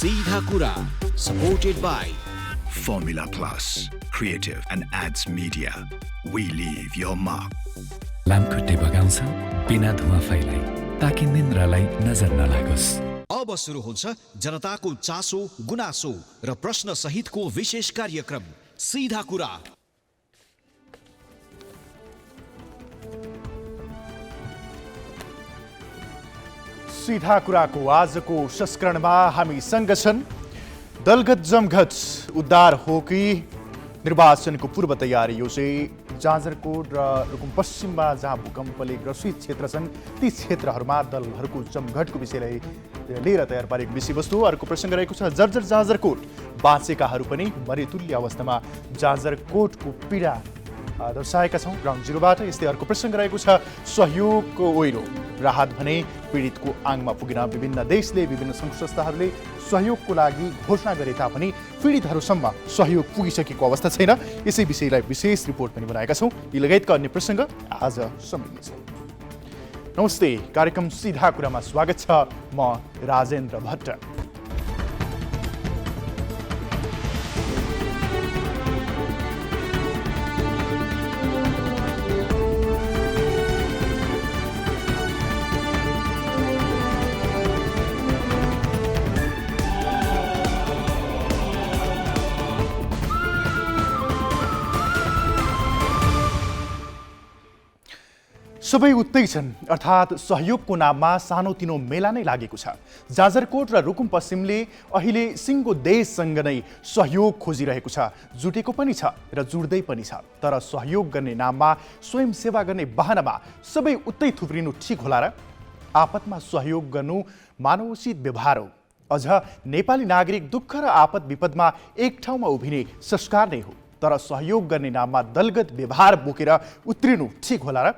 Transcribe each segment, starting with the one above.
सीधा कुरा, supported by Formula Plus, Creative and Ads Media. We leave your mark. लामखुट्टे बगाउँछ बिना धुवा फैलाई ताकि निन्द्रालाई नजर नलागोस्। अब सुरु हुन्छ जनताको चासो, गुनासो र प्रश्न सहितको विशेष कार्यक्रम सीधा कुरा। सीधा कुराको आजको संस्करणमा हामी सँग छन् दलगत जमघट उद्धार हो कि निर्वाचनको पूर्व तयारी यो चाहिँ जाजरकोट र रुकुम पश्चिममा जहाँ भूकम्पले ग्रसित क्षेत्र छन् ती क्षेत्रहरूमा दलहरूको जमघटको विषयलाई लिएर तयार पारेको विषयवस्तु। अर्को प्रसङ्ग रहेको छ जर्जर जाजरकोट, बाँचेकाहरू पनि मरेतुल्य अवस्थामा जाजरकोटको पीडा दर्शाएका छौँ ग्राउन्ड जिरोबाट। यस्तै अर्को प्रसङ्ग रहेको छ सहयोगको ओइरो, राहत भने पीडितको आङमा पुगिन विभिन्न देशले विभिन्न सङ्घ संस्थाहरूले सहयोगको लागि घोषणा गरे तापनि पीडितहरूसम्म सहयोग पुगिसकेको अवस्था छैन। यसै विषयलाई विशेष रिपोर्ट पनि बनाएका छौँ। यी लगायतका अन्य प्रसङ्ग आज समेटिनेछौँ। नमस्ते, कार्यक्रम सीधा कुरामा स्वागत छ। म राजेन्द्र भट्ट। सबै उत्तै छन्, अर्थात् सहयोगको नाममा सानोतिनो मेला नै लागेको छ। जाजरकोट र रुकुम पश्चिमले अहिले सिङ्गो देशसँग नै सहयोग खोजिरहेको छ, जुटेको पनि छ र जुट्दै पनि छ। तर सहयोग गर्ने नाममा स्वयंसेवा गर्ने बहानामा सबै उत्तै थुप्रिनु ठिक होला र? आपतमा सहयोग गर्नु मानवोचित व्यवहार हो। अझ नेपाली नागरिक दुःख र आपत विपदमा एक ठाउँमा उभिने संस्कार नै हो। तर सहयोग गर्ने नाममा दलगत व्यवहार बोकेर उत्रिनु ठिक होला र?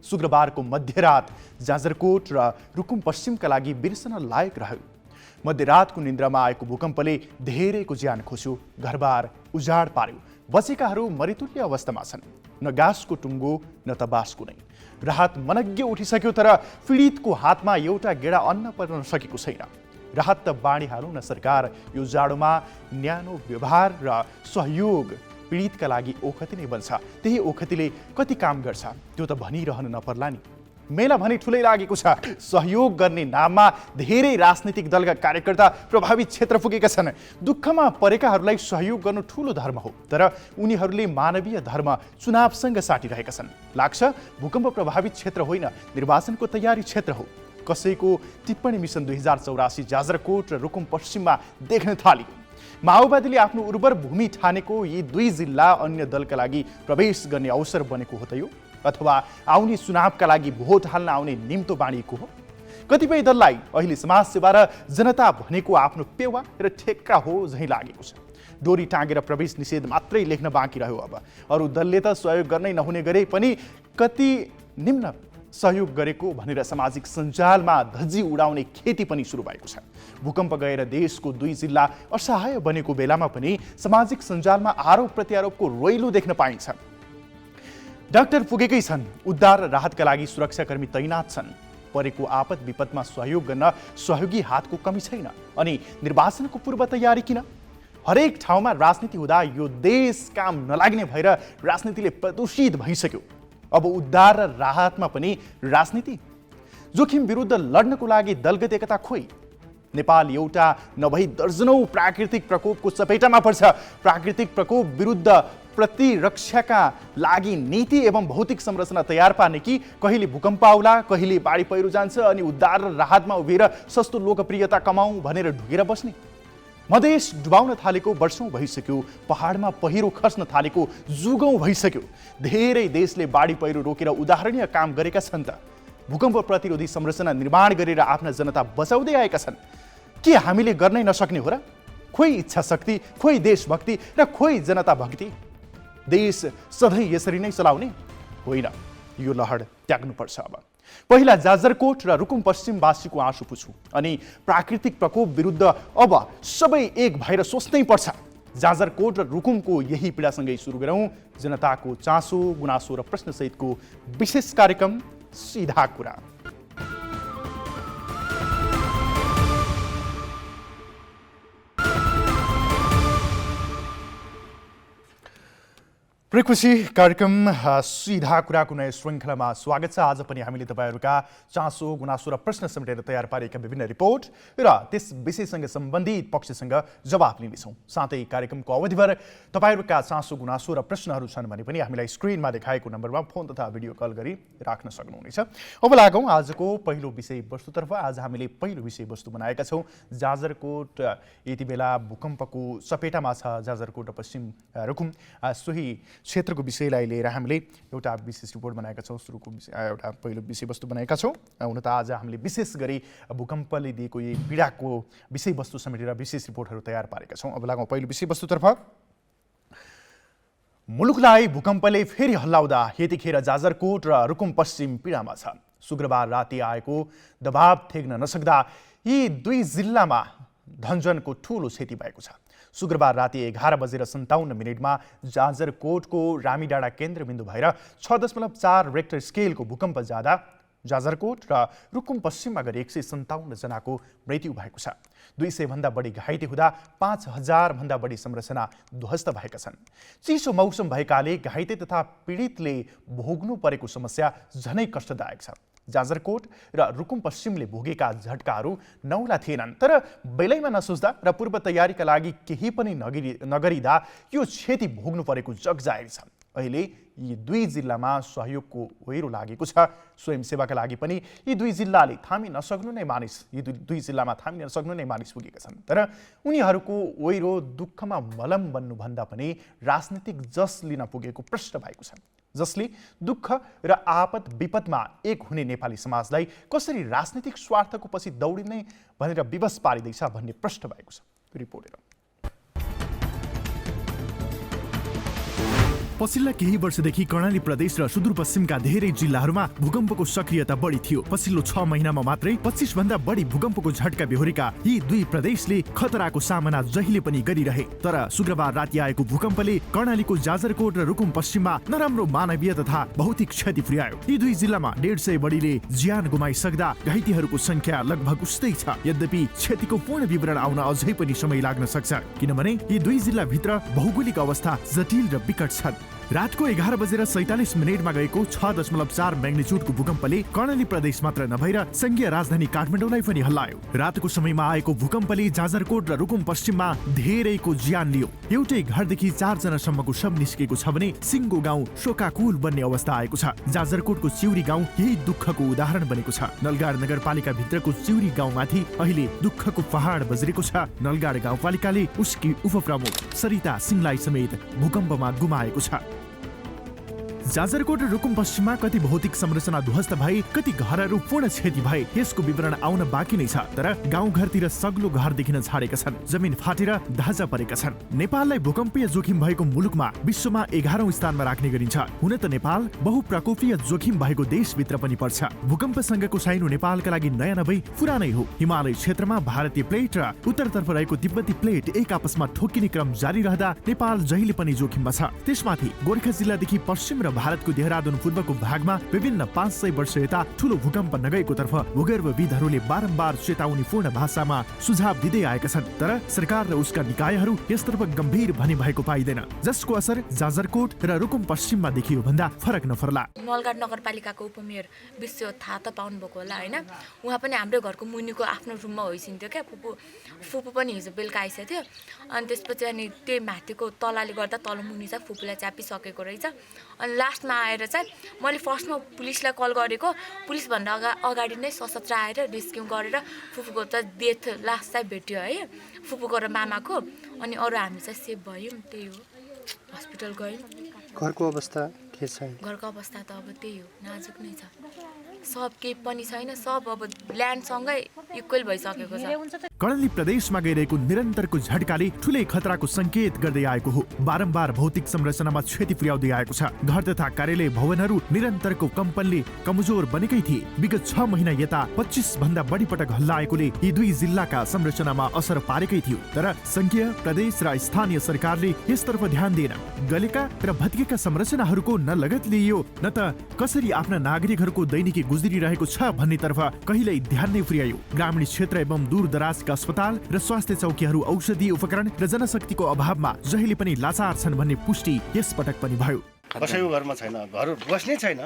शुक्रबारको मध्यरात जाजरकोट र रुकुम पश्चिमका लागि बिर्सन लायक रह्यो। मध्यरातको निन्द्रामा आएको भूकम्पले धेरैको ज्यान खोस्यो, घरबार उजाड पार्यो। बचेकाहरू मरितुल्य अवस्थामा छन्, न गाँसको टुङ्गो न त बाँसको नै। राहत मनग्गे उठिसक्यो, तर पीडितको हातमा एउटा गेडा अन्न पर्न सकेको छैन। राहत त बाँडिहालौँ न सरकार, यो जाडोमा न्यानो व्यवहार र सहयोग पीडितका लागि ओखती नै बन्छ। त्यही ओखतीले कति काम गर्छ त्यो त भनिरहनु नपर्ला नि। मेला भने ठुलै लागेको छ। सहयोग गर्ने नाममा धेरै राजनीतिक दलका कार्यकर्ता प्रभावित क्षेत्र पुगेका छन्। दुःखमा परेकाहरूलाई सहयोग गर्नु ठुलो धर्म हो, तर उनीहरूले मानवीय धर्म चुनावसँग साटिरहेका छन्। लाग्छ भूकम्प प्रभावित क्षेत्र होइन, निर्वाचनको तयारी क्षेत्र हो। कसैको टिप्पणी मिसन 2084 जाजरकोट र रुकुम पश्चिममा देख्न थालियो। माओवादीले आफ्नो उर्वर भूमि ठानेको यी दुई जिल्ला अन्य दलका लागि प्रवेश गर्ने अवसर बनेको हो त यो, अथवा आउने चुनावका लागि भोट हाल्न आउने निम्तो बाँडिएको हो? कतिपय दललाई अहिले समाजसेवा र जनता भनेको आफ्नो पेवा र ठेक्का हो झैँ लागेको छ। डोरी टाँगेर प्रवेश निषेध मात्रै लेख्न बाँकी रह्यो। अब अरू दलले त सहयोग गर्नै नहुने गरे पनि कति निम्न सहयोग गरेको भनेर सामाजिक सञ्जालमा धज्जी उडाउने खेती पनि सुरु भएको छ। भूकम्प गएर देशको दुई जिल्ला असहाय बनेको बेलामा पनि सामाजिक सञ्जालमा आरोप प्रत्यारोपको रोइलो देख्न पाइन्छ। डाक्टर पुगेकै छन्, उद्धार र राहतका लागि सुरक्षाकर्मी तैनात छन्। परेको आपत विपदमा सहयोग गर्न सहयोगी हातको कमी छैन। अनि निर्वाचनको पूर्व तयारी किन? हरेक ठाउँमा राजनीति हुँदा यो देश काम नलाग्ने भएर राजनीतिले प्रदूषित भइसक्यो। अब उद्धार र राहतमा पनि राजनीति? जोखिम विरुद्ध लड्नको लागि दलगत एकता खोइ। नेपाल एउटा नभई दर्जनौं प्राकृतिक प्रकोपको चपेटामा पर्छ। प्राकृतिक प्रकोप विरुद्ध प्रतिरक्षाका लागि नीति एवं भौतिक संरचना तयार पार्ने कि कहिले भूकम्प आउला, कहिले बाढी पहिरो जान्छ अनि उद्धार र राहतमा उभिएर सस्तो लोकप्रियता कमाउँ भनेर ढुकेर बस्ने? मधेस डुबाउन थालेको वर्षौं भइसक्यो, पहाडमा पहिरो खस्न थालेको जुगौं भइसक्यो। धेरै देशले बाढी पहिरो रोकेर उदाहरणीय काम गरेका छन् त। भूकम्प प्रतिरोधी संरचना निर्माण गरेर आफ्ना जनता बचाउँदै आएका छन्। के हामीले गर्नै नसक्ने हो र? खोइ इच्छा शक्ति, खोइ देशभक्ति र खोइ जनता भक्ति? देश सधैँ यसरी नै चलाउने होइन, यो लहर त्याग्नुपर्छ। अब पहिला जाजरकोट र रुकुम पश्चिमवासीको आँसु पुछु, अनि प्राकृतिक प्रकोप विरुद्ध अब सबै एक भएर सोच्नै पर्छ। जाजरकोट र रुकुमको यही पीडासँगै सुरु गरौँ जनताको चासो, गुनासो र प्रश्नसहितको विशेष कार्यक्रम सीधा कुरा। प्रेक्षी कार्यक्रम सिधा कुराको नयाँ श्रृङ्खलामा स्वागत छ। आज पनि हामीले तपाईँहरूका चासो गुनासो र प्रश्न समेटेर तयार पारेका विभिन्न रिपोर्ट र त्यस विषयसँग सम्बन्धित पक्षसँग जवाफ लिनेछौँ। साथै कार्यक्रमको अवधिभर तपाईँहरूका चासो गुनासो र प्रश्नहरू छन् भने पनि हामीलाई स्क्रिनमा देखाएको नम्बरमा फोन तथा भिडियो कल गरी राख्न सक्नुहुनेछ। अब लागौँ आजको पहिलो विषयवस्तुतर्फ। आज हामीले पहिलो विषयवस्तु बनाएका छौँ जाजरकोट यति बेला भूकम्पको चपेटामा छ। जाजरकोट र पश्चिम रुकुम सोही क्षेत्रको विषयलाई लिएर हामीले एउटा विशेष रिपोर्ट बनाएका छौँ। सुरुको एउटा पहिलो विषयवस्तु बनाएका छौँ। हुन त आज हामीले विशेष गरी भूकम्पले दिएको यही पीडाको विषयवस्तु समेटेर विशेष रिपोर्टहरू तयार पारेका छौँ। अब लागौँ पहिलो विषयवस्तुतर्फ। मुलुकलाई भूकम्पले फेरि हल्लाउँदा यतिखेर जाजरकोट र रुकुम पश्चिम पीडामा छ। शुक्रबार राति आएको दबाव थेग्न नसक्दा यी दुई जिल्लामा धनजनको ठूलो क्षति भएको छ। शुक्रबार राति 11:57 जाजरकोटको रामीडाँडा केन्द्रबिन्दु भएर 6.4 रेक्टर स्केलको भूकम्प जाँदा जाजरकोट र रुकुम पश्चिममा गरी 157 जनाको मृत्यु भएको छ। 200 भन्दा बढी घाइते हुँदा 5000 भन्दा बढी संरचना ध्वस्त भएका छन्। चिसो मौसम भएकाले घाइते तथा पीडितले भोग्नु परेको समस्या झनै कष्टदायक छ। जाजरकोट र रुकुम पश्चिमले भोगेका झट्काहरू नौला थिएनन्, तर बेलैमा नसोच्दा र पूर्व तयारीका लागि केही पनि नगरिँदा यो क्षति भोग्नु परेको जगजाहेर छ। अहिले यी दुई जिल्लामा सहयोगको ओहिरो लागेको छ। स्वयंसेवाका लागि पनि यी दुई जिल्लामा थामिन नसक्नु नै मानिस पुगेका छन्। तर उनीहरूको ओहिरो दुःखमा मलम बन्नुभन्दा पनि राजनीतिक जस लिन पुगेको प्रश्न भएको छ, जसले दुःख र आपद विपदमा एक हुने नेपाली समाजलाई कसरी राजनीतिक स्वार्थको पछि दौडिने भनेर विवश पारिँदैछ भन्ने प्रश्न भएको छ। रिपोर्ट हेरौँ। पछिल्ला केही वर्षदेखि कर्णाली प्रदेश र सुदूरपश्चिमका धेरै जिल्लाहरूमा भूकम्पको सक्रियता बढी थियो। पछिल्लो 6 महिनामा मात्रै 25 भन्दा बढी भूकम्पको झट्का बेहोरेका यी दुई प्रदेशले खतराको सामना जहिले पनि गरिरहे। तर शुक्रबार राति आएको भूकम्पले कर्णालीको जाजरकोट र रुकुम पश्चिममा नराम्रो मानवीय तथा भौतिक क्षति पुर्यायो। यी दुई जिल्लामा 150 बढीले ज्यान गुमाइसक्दा घाइतेहरूको संख्या लगभग उस्तै छ। यद्यपि क्षतिको पूर्ण विवरण आउन अझै पनि समय लाग्न सक्छ, किनभने यी दुई जिल्लाभित्र भौगोलिक अवस्था जटिल र विकट छन्। रातको 11:47 गएको 6.4 म्याग्निच्युडको भूकम्पले कर्णाली प्रदेश मात्र नभएर संघीय राजधानी काठमाडौँलाई पनि हल्लायो। रातको समयमा आएको भूकम्पले जाजरकोट र रुकुम पश्चिममा धेरैको ज्यान लियो। एउटै घरदेखि 4 जनासम्मको शव निस्केको छ भने सिङ्गो गाउँ शोकाकुल बन्ने अवस्था आएको छ। जाजरकोटको चिउरी गाउँ यही दुःखको उदाहरण बनेको छ। नलगाड नगरपालिका भित्रको चिउरी गाउँमाथि अहिले दुःखको पहाड बज्रेको छ। नलगाड गाउँपालिकाले उसकी उपप्रमुख सरिता सिंहलाई समेत भूकम्पमा गुमाएको छ। जाजरकोट र रुकुम पश्चिममा कति भौतिक संरचना ध्वस्त भए, कति घरहरू पूर्ण क्षति भए यसको विवरण आउन बाँकी नै छ। तर गाउँघरतिर सग्लो घर देखिन छाडेका छन्, जमिन फाटेर ढाँचा परेका छन्। नेपाललाई भूकम्पीय जोखिम भएको मुलुकमा विश्वमा 11औं स्थानमा राख्ने गरिन्छ। हुन त नेपाल बहुप्रकोपीय जोखिम भएको देशभित्र पनि पर्छ। भूकम्पसँगको साइनो नेपालका लागि नयाँ नभई पुरानै हो। हिमालय क्षेत्रमा भारतीय प्लेट र उत्तरतर्फ रहेको तिब्बती प्लेट एक आपसमा ठोकिने क्रम जारी रहँदा नेपाल जहिले पनि जोखिममा छ। त्यसमाथि गोर्खा जिल्लादेखि पश्चिम र भारतको देहरादून पूर्वको भागमा विभिन्न 500 वर्ष यता ठूलो भूकम्प नगएको तर्फ भूगर्भविदहरूले बारम्बार चेतावनी पूर्ण भाषामा सुझाव दिँदै आएका छन्। तर सरकार र उसका निकायहरू यसतर्फ गम्भीर भनी भएको पाइँदैन, जसको असर जाजरकोट र रुकुम पश्चिममा देखियो भन्दा फरक नफर्ला। नलगाड नगरपालिकाको उपमेयर विषय थाहा त पाउनु भएको होला हैन। उहाँ पनि हाम्रो घरको मुनिको आफ्नो रुममा होइसिन्थ्यो क्या। फुपू पनि हिजो बेलुका आइसकेको थियो। अनि त्यसपछि अनि त्यही माथिको तलाले गर्दा तल मुनि चाहिँ फुपूलाई च्यापिसकेको रहेछ। अनि लास्टमा आएर चाहिँ मैले फर्स्टमा पुलिसलाई कल गरेको, पुलिसभन्दा अगाडि नै सशस्त्र आएर रेस्क्यु गरेर फुपूको चाहिँ डेथ लास्ट चाहिँ भेट्यो है, फुपूको र मामाको। अनि अरू हामी चाहिँ सेभ भयौँ, त्यही हो। हस्पिटल गयौँ। घरको अवस्था के छ? घरको अवस्था त अब त्यही हो, नाजुक नै छ। सब केही पनि छैन, सब अब ल्यान्डसँगै इक्वल भइसकेको छ। कर्णाली प्रदेशमा गइरहेको निरन्तरको झट्काले ठूलै खतराको संकेत गर्दै आएको हो। बारम्बार भौतिक संरचनामा क्षति पुर्याउँदै आएको छ। घर तथा कार्यालय भवनहरू निरन्तरको कम्पनले कमजोर बनेकै थिए। विगत 6 महिना यता 25 भन्दा बढी पटक हल्लाएकोले यी दुई जिल्लाका संरचनामा असर पारेकै थियो। तर संघीय, प्रदेश र स्थानीय सरकारले यसतर्फ ध्यान दिएन। गलेका र भत्केका संरचनाहरूको न लगत लिइयो, न त कसरी आफ्ना नागरिकहरूको दैनिकी गुज्रिरहेको छ भन्नेतर्फ कहिल्यै ध्यान नै पुर्यायो। ग्रामीण क्षेत्र एवं दूरदराज प्राथमिक अस्पताल र स्वास्थ्य चौकीहरू औषधि उपकरण र जनशक्तिको अभावमा जहिले पनि लाचार छन् भन्ने पुष्टि यस पटक पनि भयो। कसैको घरमा छैन, घर बस्नै छैन,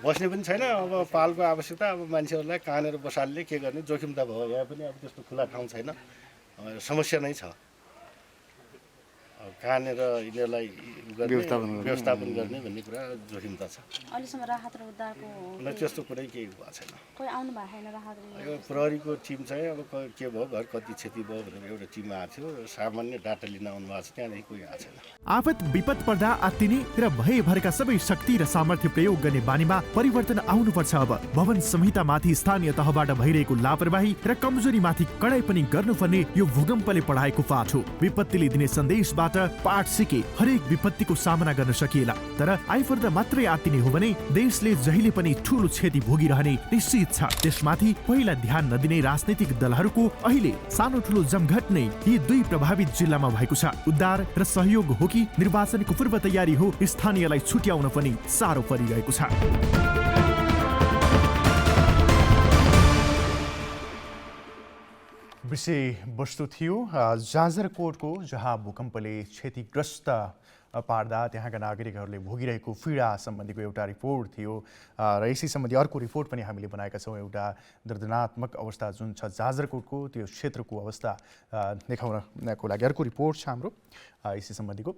बस्ने पनि छैन। अब पालको आवश्यकता, अब मान्छेहरूलाई कहाँनिर बसाल्ने के गर्ने जोखिम त भयो। यहाँ पनि अब त्यस्तो खुला ठाउँ छैन, समस्या नै छ। कहाँनिर यिनीहरूलाई व्यवस्थापन गर्ने भन्ने कुरा जोखिम त छ। अहिलेसम्म राहत र उद्धारको त्यस्तो कुरै केही भएको छैन। कोही आउनु भएको छैन राहत? यो प्रहरीको टिम चाहिँ अब के भयो, घर कति क्षति भयो भनेर एउटा टिम आएको थियो, सामान्य डाटा लिन आउनु भएको छ, त्यहाँदेखि कोही आएको छैन। आपत विपद पर्दा आत्तिने र भएभरका सबै शक्ति र सामर्थ्य प्रयोग गर्ने बानीमा परिवर्तन आउनुपर्छ। अब भवन संहितामाथि स्थानीय तहबाट भइरहेको लापरवाही र कमजोरीमाथि कडाइ पनि गर्नुपर्ने यो भूकम्पले पढाएको पाठ हो। विपत्तिले दिने सन्देशबाट पाठ सिके हरेक विपत्तिको सामना गर्न सकिएला, तर आइपर्दा मात्रै आत्तिने हो भने देशले जहिले पनि ठूलो क्षति भोगिरहने निश्चित छ। त्यसमाथि पहिला ध्यान नदिने राजनैतिक दलहरूको अहिले सानो ठूलो जमघट नै यी दुई प्रभावित जिल्लामा भएको छ। उद्धार र सहयोग हो कि निर्वाचनको पूर्व तयारी हो, स्थानीयलाई छुट्याउन पनि साह्रो परिरहेको छ। विषय वस्तु थियो जाजरकोटको, जहाँ भूकम्पले क्षतिग्रस्त पार्दा त्यहाँका नागरिकहरूले भोगिरहेको पीडा सम्बन्धीको एउटा रिपोर्ट थियो र यसै सम्बन्धी अर्को रिपोर्ट पनि हामीले बनाएका छौँ। एउटा दर्दनात्मक अवस्था जुन छ जाजरकोटको, त्यो क्षेत्रको अवस्था देखाउनको लागि अर्को रिपोर्ट छ हाम्रो यसै सम्बन्धीको।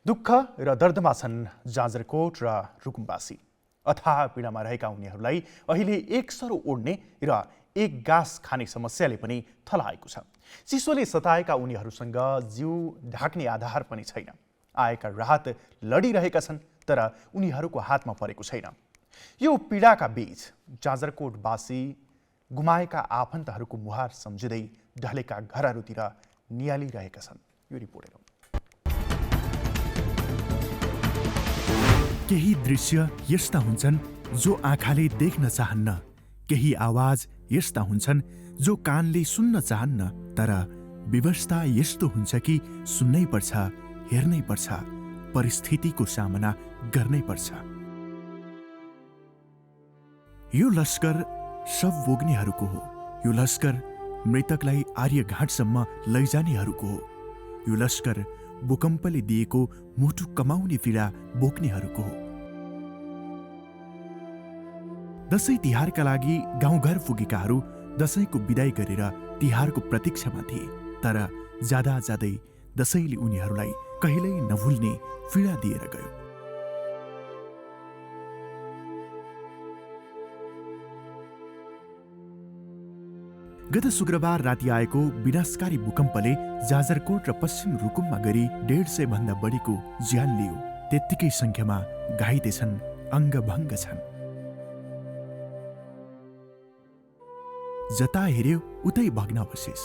दुःख र दर्दमा छन् जाजरकोट र रुकुमवासी। अथाह पीडामा रहेका उनीहरूलाई अहिले एक सरो ओड्ने र एक गाँस खाने समस्याले पनि थलाएको छ। चिसोले सताएका उनीहरूसँग जिउ ढाक्ने आधार पनि छैन। आएका राहत लडिरहेका छन्, तर उनीहरूको हातमा परेको छैन। यो पीडाका बीच जाजरकोटवासी गुमाएका आफन्तहरूको मुहार सम्झिँदै ढलेका घरहरूतिर नियालिरहेका छन्। यो रिपोर्ट हेरौँ। केही दृश्य यस्ता हुन्छन् जो आँखाले देख्न चाहन्न, केही आवाज यस्ता हुन्छन् जो कानले सुन्न चाहन्न, तर व्यवस्था यस्तो हुन्छ कि सुन्नै पर्छ, हेर्नै पर्छ, परिस्थितिको सामना गर्नै पर्छ। यो लस्कर शव बोक्नेहरूको हो। यो लस्कर मृतकलाई आर्यघाटसम्म लैजानेहरूको हो। यो लस्कर भूकम्पले दिएको मुटु कमाउने पीडा बोक्नेहरूको हो। दशैं तिहारका लागि गाउँघर पुगेकाहरू दशैंको विदाई गरेर तिहारको प्रतीक्षामा थिए, तर जाँदा जाँदै दशैंले उनीहरूलाई कहिल्यै नभुल्ने पीडा दिएर गयो। गत शुक्रबार राति आएको विनाशकारी भूकम्पले जाजरकोट र पश्चिम रुकुममा गरी 150 भन्दा बढीको ज्यान लियो। त्यत्तिकै संख्यामा घाइते छन्, अङ्गभङ्ग छन्। जता हेर्यो उतै भग्नावशेष,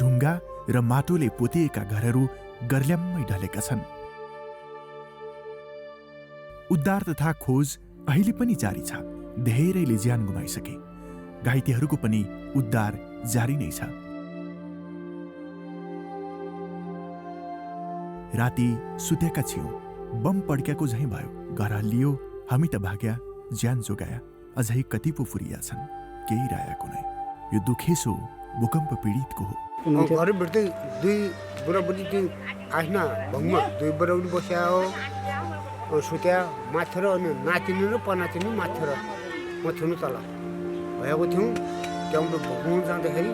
ढुङ्गा र माटोले पोतिएका घरहरू गर्ल्याम्मै ढलेका छन्। उद्धार तथा खोज अहिले पनि जारी छ। धेरैले ज्यान गुमाइसके। घाइतेहरूको पनि उद्धार जारी नै छ। राति सुतेका छेउ बम पड्क्याको झैँ भयो। घर हल्लियो, हामी त भाग्या, ज्यान जोगाया, अझै कति पो फुरिया छन्, केही रायाको नै। यो दुखेसो भूकम्प पीडितको हो। घर भेट्दै दुई बुढाबुढी त्यो आफ्ना भङमा दुई बुढाबुढी बस्या हो, सुत्या माथेर, अनि नातिनी र पनातिनी माथेर म थिउनु तल भएको थियौँ। त्यहाँबाट भोग्नु जाँदाखेरि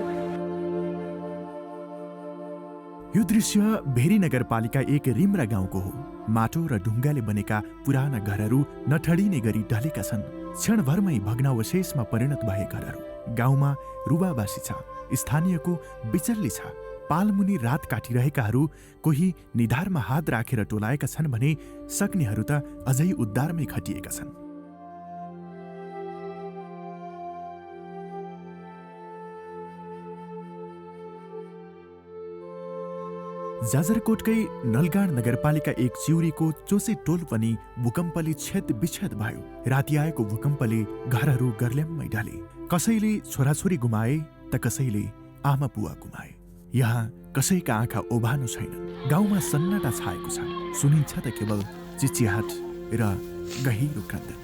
यो दृश्य भेरी नगरपालिका 1 रिम्रा गाउँको हो। माटो र ढुङ्गाले बनेका पुराना घरहरू नठडिने गरी ढलेका छन्। क्षणभरमै भग्नावशेषमा परिणत भए घरहरू। गाउँमा रुवावासी छ, स्थानीयको बिचल्ली छ। पालमुनि रात काटिरहेकाहरू कोही निधारमा हात राखेर टोलाएका छन् भने सक्नेहरू त अझै उद्धारमै खटिएका छन्। जाजरकोटकै नलगाड नगरपालिका 1 चिउरीको चोसे टोल पनि भूकम्पले छेद भयो। राति आएको भूकम्पले घरहरू गर्ल्याम्मै ढले। कसैले छोराछोरी गुमाए त कसैले आमा बुवा गुमाए। यहाँ कसैका आँखा ओभानो छैन। गाउँमा सन्नाटा छाएको छ। सुनिन्छ त केवल चिचिहाट र गहिरो क्रन्दन।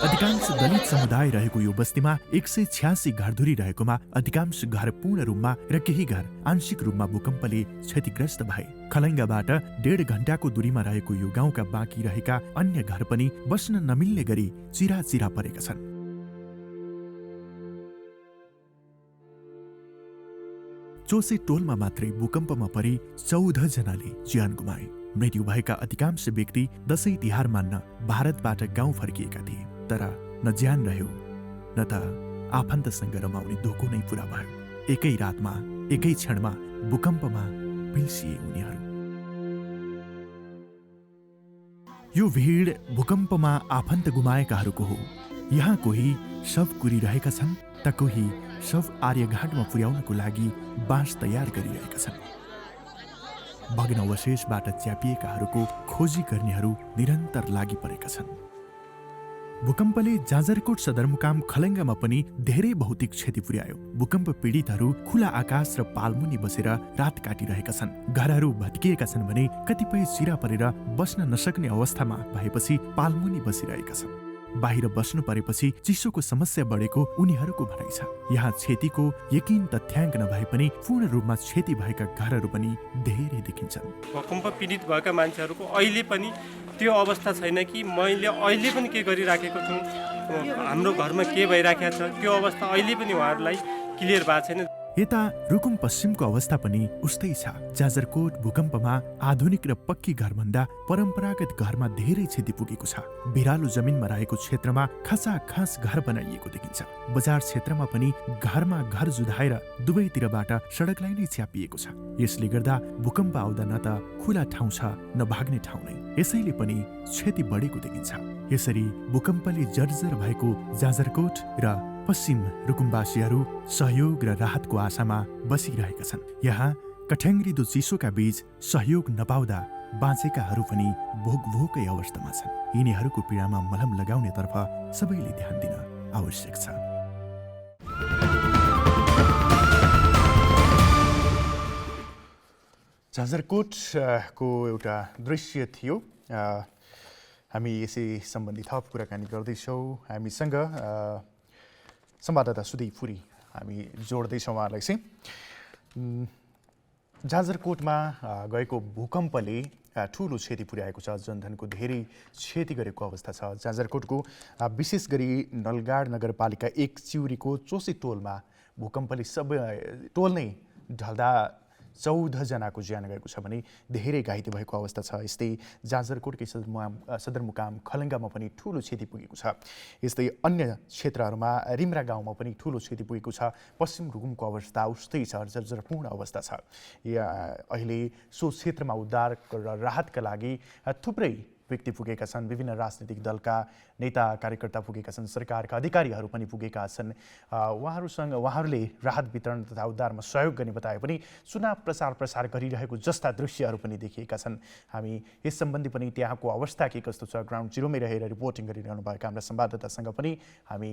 अधिकांश दलित समुदाय रहेको यो बस्तीमा 186 घरधुरी रहेकोमा अधिकांश घर पूर्ण रूपमा र केही घर आंशिक रूपमा भूकम्पले क्षतिग्रस्त भए। खलङ्गाबाट 1.5 घण्टाको दूरीमा रहेको यो गाउँका बाँकी रहेका अन्य घर पनि बस्न नमिल्ने गरी चिरा परेका छन्। चोसे टोलमा मात्रै भूकम्पमा परि 14 जनाले ज्यान गुमाए। मृत्यु भएका अधिकांश व्यक्ति दशैं तिहार मान्न भारतबाट गाउँ फर्किएका थिए। तर न ज्यान रह्यो न त आफन्तसँग रमाउने धोको नै पूरा भयो। एकै रातमा एकै क्षणमा भूकम्पमा पिल्सिए उनीहरू। यो भिड भूकम्पमा आफन्त गुमाएकाहरूको हो। यहाँ कोही शव कुरिरहेका छन् त कोही शव आर्यघाटमा पुर्याउनको लागि बाँस तयार गरिरहेका छन्। भग्नावशेषबाट च्यापिएकाहरूको खोजी गर्नेहरू निरन्तर लागि परेका छन्। भूकम्पले जाजरकोट सदरमुकाम खलङ्गामा पनि धेरै भौतिक क्षति पुर्यायो। भूकम्प पीडितहरू खुला आकाश र पालमुनि बसेर रात काटिरहेका छन्। घरहरू भत्किएका छन् भने कतिपय चिरा परेर बस्न नसक्ने अवस्थामा भएपछि पालमुनि बसिरहेका छन्। बाहिर बस्नु परेपछि चिसोको समस्या बढेको उनीहरूको भनाइ छ। यहाँ क्षतिको यकिन तथ्याङ्क नभए पनि पूर्ण रूपमा क्षति भएका घरहरू पनि धेरै देखिन्छन्। भूकम्प पीडित भएका मान्छेहरूको अहिले पनि त्यो अवस्था छैन कि मैले अहिले पनि के गरिराखेको छु, हाम्रो घरमा के भइराखेको छ, त्यो अवस्था अहिले पनि उहाँहरूलाई क्लियर भएको छैन। यता रुकुम पश्चिमको अवस्था पनि उस्तै छ। जाजरकोट भूकम्पमा आधुनिक र पक्की घरभन्दा परम्परागत घरमा धेरै क्षति पुगेको छ। बिरालो जमिनमा रहेको क्षेत्रमा खचाखच घर बनाइएको देखिन्छ। बजार क्षेत्रमा पनि घरमा घर जुधाएर दुवैतिरबाट सडकलाई नै च्यापिएको छ। यसले गर्दा भूकम्प आउँदा न त खुला ठाउँ छ न भाग्ने ठाउँ नै। यसैले पनि क्षति बढेको देखिन्छ। यसरी भूकम्पले जर्जर भएको जाजरकोट र पश्चिम रुकुमवासीहरू सहयोग र राहतको आशामा बसिरहेका छन्। यहाँ कठ्याङ्ग्रिदो चिसोका बीच सहयोग नपाउँदा बाँचेकाहरू पनि भोकै अवस्थामा छन्। यिनीहरूको पीडामा मलम लगाउनेतर्फ सबैले ध्यान दिन आवश्यक छ। जाजरकोटको एउटा दृश्य थियो। हामी यसै सम्बन्धी थप कुराकानी गर्दैछौँ। हामीसँग संवाददाता सुदीप पुरी हामी जोड्दैछौँ उहाँलाई चाहिँ। जाजरकोटमा गएको भूकम्पले ठुलो क्षति पुर्याएको छ। जनधनको धेरै क्षति गरेको अवस्था छ। जाजरकोटको विशेष गरी नलगाड नगरपालिका 1 चिउरीको चोसे टोलमा भूकम्पले सबै टोल नै ढल्दा 14 जनाको ज्यान गएको छ भने धेरै घाइते भएको अवस्था छ। यस्तै जाजरकोटकै सदरमुकाम खलङ्गामा पनि ठुलो क्षति पुगेको छ। यस्तै अन्य क्षेत्रहरूमा रिम्रा गाउँमा पनि ठुलो क्षति पुगेको छ। पश्चिम रुकुमको अवस्था उस्तै छ, जर्जरपूर्ण अवस्था छ। अहिले सो क्षेत्रमा उद्धार र राहतका लागि थुप्रै व्यक्ति पुगेका छन्। विभिन्न राजनीतिक दलका नेता कार्यकर्ता पुगेका छन्। सरकारका अधिकारीहरू पनि पुगेका छन्। उहाँहरूले राहत वितरण तथा उद्धारमा सहयोग गर्ने बताए पनि चुनाव प्रचार गरिरहेको जस्ता दृश्यहरू पनि देखिएका छन्। हामी यस सम्बन्धी पनि त्यहाँको अवस्था के कस्तो छ ग्राउन्ड जिरोमै रहेर रिपोर्टिङ गरिरहनु भएका हाम्रा संवाददातासँग पनि हामी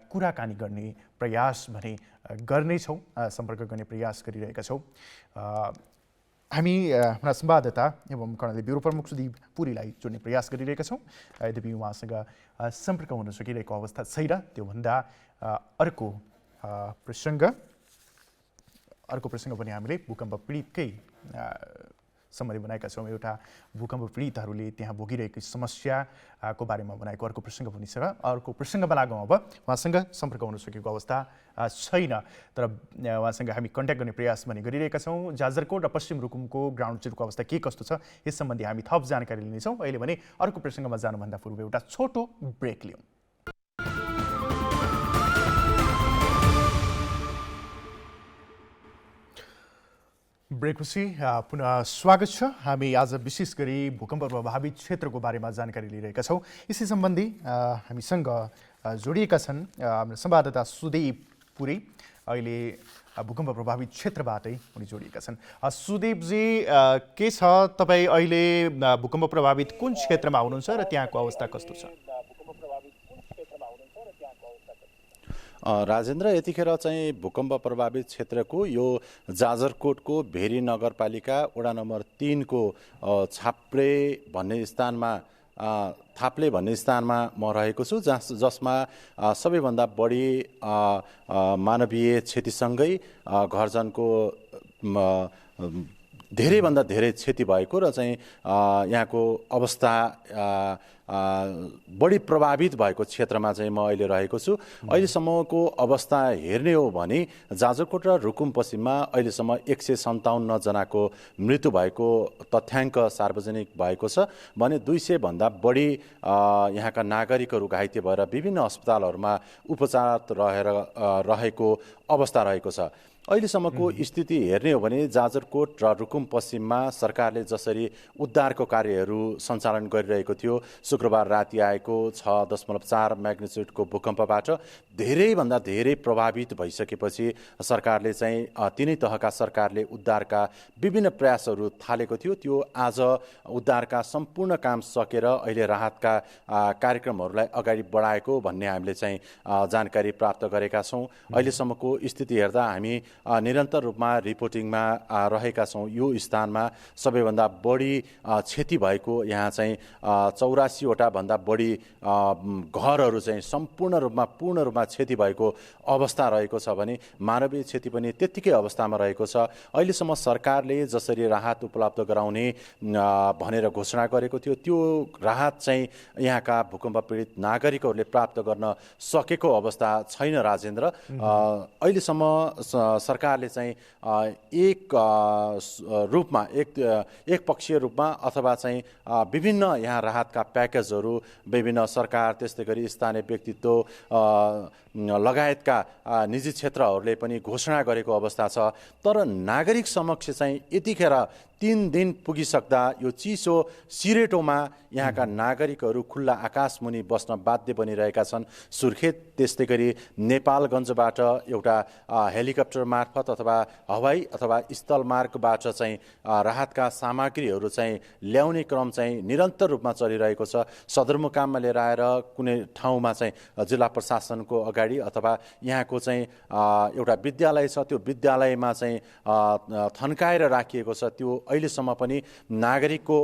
कुराकानी गर्ने प्रयास भने गर्नेछौँ, सम्पर्क गर्ने प्रयास गरिरहेका छौँ। हामी हाम्रा संवाददाता एवं कर्णाली ब्युरो प्रमुख सुदीप पुरीलाई जोड्ने प्रयास गरिरहेका छौँ। यद्यपि उहाँसँग सम्पर्क हुन सकिरहेको अवस्था छैन। त्योभन्दा अर्को प्रसङ्ग पनि हामीले भूकम्प पीडितकै सम्बन्धी बनाएका छौँ। एउटा भूकम्प पीडितहरूले त्यहाँ भोगिरहेको समस्याको बारेमा बनाएको अर्को प्रसङ्ग पनि छ। अर्को प्रसङ्गमा लागौँ। अब उहाँसँग सम्पर्क हुन सकेको अवस्था छैन, तर उहाँसँग हामी कन्ट्याक्ट गर्ने प्रयास पनि गरिरहेका छौँ। जाजरकोट र पश्चिम रुकुमको ग्राउन्ड जिरोको अवस्था के कस्तो छ यस सम्बन्धी हामी थप जानकारी लिनेछौँ। अहिले भने अर्को प्रसङ्गमा जानुभन्दा पूर्व एउटा छोटो ब्रेक लियौँ। ब्रेकपछि पुनः स्वागत छ। हामी आज विशेष गरी भूकम्प प्रभावित क्षेत्रको बारेमा जानकारी लिइरहेका छौँ। यसै सम्बन्धी हामीसँग जोडिएका छन् हाम्रो संवाददाता सुदीप पुरी, अहिले भूकम्प प्रभावित क्षेत्रबाटै उनी जोडिएका छन्। सुदीपजी, के छ, तपाईँ अहिले भूकम्प प्रभावित कुन क्षेत्रमा हुनुहुन्छ र त्यहाँको अवस्था कस्तो छ? राजेन्द्र, यतिखेर चाहिँ भूकम्प प्रभावित क्षेत्रको यो जाजरकोटको भेरी नगरपालिका वडा नम्बर 3 को छाप्रे भन्ने स्थानमा थाप्ले भन्ने स्थानमा म रहेको छु जसमा सबैभन्दा बढी मानवीय क्षतिसँगै घरजनको धेरैभन्दा धेरै क्षति भएको र चाहिँ यहाँको अवस्था बढी प्रभावित भएको क्षेत्रमा चाहिँ म अहिले रहेको छु। अहिलेसम्मको अवस्था हेर्ने हो भने जाजरकोट र रुकुम पश्चिममा अहिलेसम्म 157 जनाको मृत्यु भएको तथ्याङ्क सार्वजनिक भएको छ भने 200 भन्दा बढी यहाँका नागरिकहरू घाइते भएर विभिन्न अस्पतालहरूमा उपचार रहेको अवस्था रहेको छ। अहिलेसम्मको स्थिति हेर्ने हो भने जाजरकोट र रुकुम पश्चिममा सरकारले जसरी उद्धारको कार्यहरू सञ्चालन गरिरहेको थियो, शुक्रबार राति आएको 6.4 म्याग्निट्युडको भूकम्पबाट धेरैभन्दा धेरै प्रभावित भइसकेपछि सरकारले चाहिँ तिनै तहका सरकारले उद्धारका विभिन्न प्रयासहरू थालेको थियो। त्यो आज उद्धारका सम्पूर्ण काम सकेर अहिले राहतका कार्यक्रमहरूलाई अगाडि बढाएको भन्ने हामीले चाहिँ जानकारी प्राप्त गरेका छौँ। अहिलेसम्मको स्थिति हेर्दा हामी निरन्तर रूपमा रिपोर्टिङमा रहेका छौँ। यो स्थानमा सबैभन्दा बढी क्षति भएको यहाँ चाहिँ 84वटा भन्दा बढी घरहरू चाहिँ पूर्ण रूपमा क्षति भएको अवस्था रहेको छ भने मानवीय क्षति पनि त्यत्तिकै अवस्थामा रहेको छ। अहिलेसम्म सरकारले जसरी राहत उपलब्ध गराउने भनेर घोषणा गरेको थियो त्यो राहत चाहिँ यहाँका भूकम्प पीडित नागरिकहरूले प्राप्त गर्न सकेको अवस्था छैन। राजेन्द्र, अहिलेसम्म सरकारले चाहिँ एक पक्षीय रूपमा अथवा चाहिँ विभिन्न यहाँ राहतका प्याकेजहरू विभिन्न सरकार त्यस्तै गरी स्थानीय व्यक्तित्व लगायतका निजी क्षेत्रहरूले पनि घोषणा गरेको अवस्था छ। तर नागरिक समक्ष चाहिँ यतिखेर 3 दिन पुगिसक्दा यो चिसो सिरेटोमा यहाँका नागरिकहरू खुल्ला आकाश मुनि बस्न बाध्य बनिरहेका छन्। सुर्खेत त्यस्तै गरी नेपालगञ्जबाट एउटा हेलिकप्टर मार्फत अथवा हवाई अथवा स्थल मार्गबाट चाहिँ राहतका सामग्रीहरू चाहिँ ल्याउने क्रम चाहिँ निरन्तर रूपमा चलिरहेको छ। सदरमुकाममा लिएर आएर कुनै ठाउँमा चाहिँ जिल्ला प्रशासनको अगाडि अथवा यहाँको चाहिँ एउटा विद्यालय छ, त्यो विद्यालयमा चाहिँ थन्काएर राखिएको छ। त्यो अहिलेसम्म पनि नागरिकको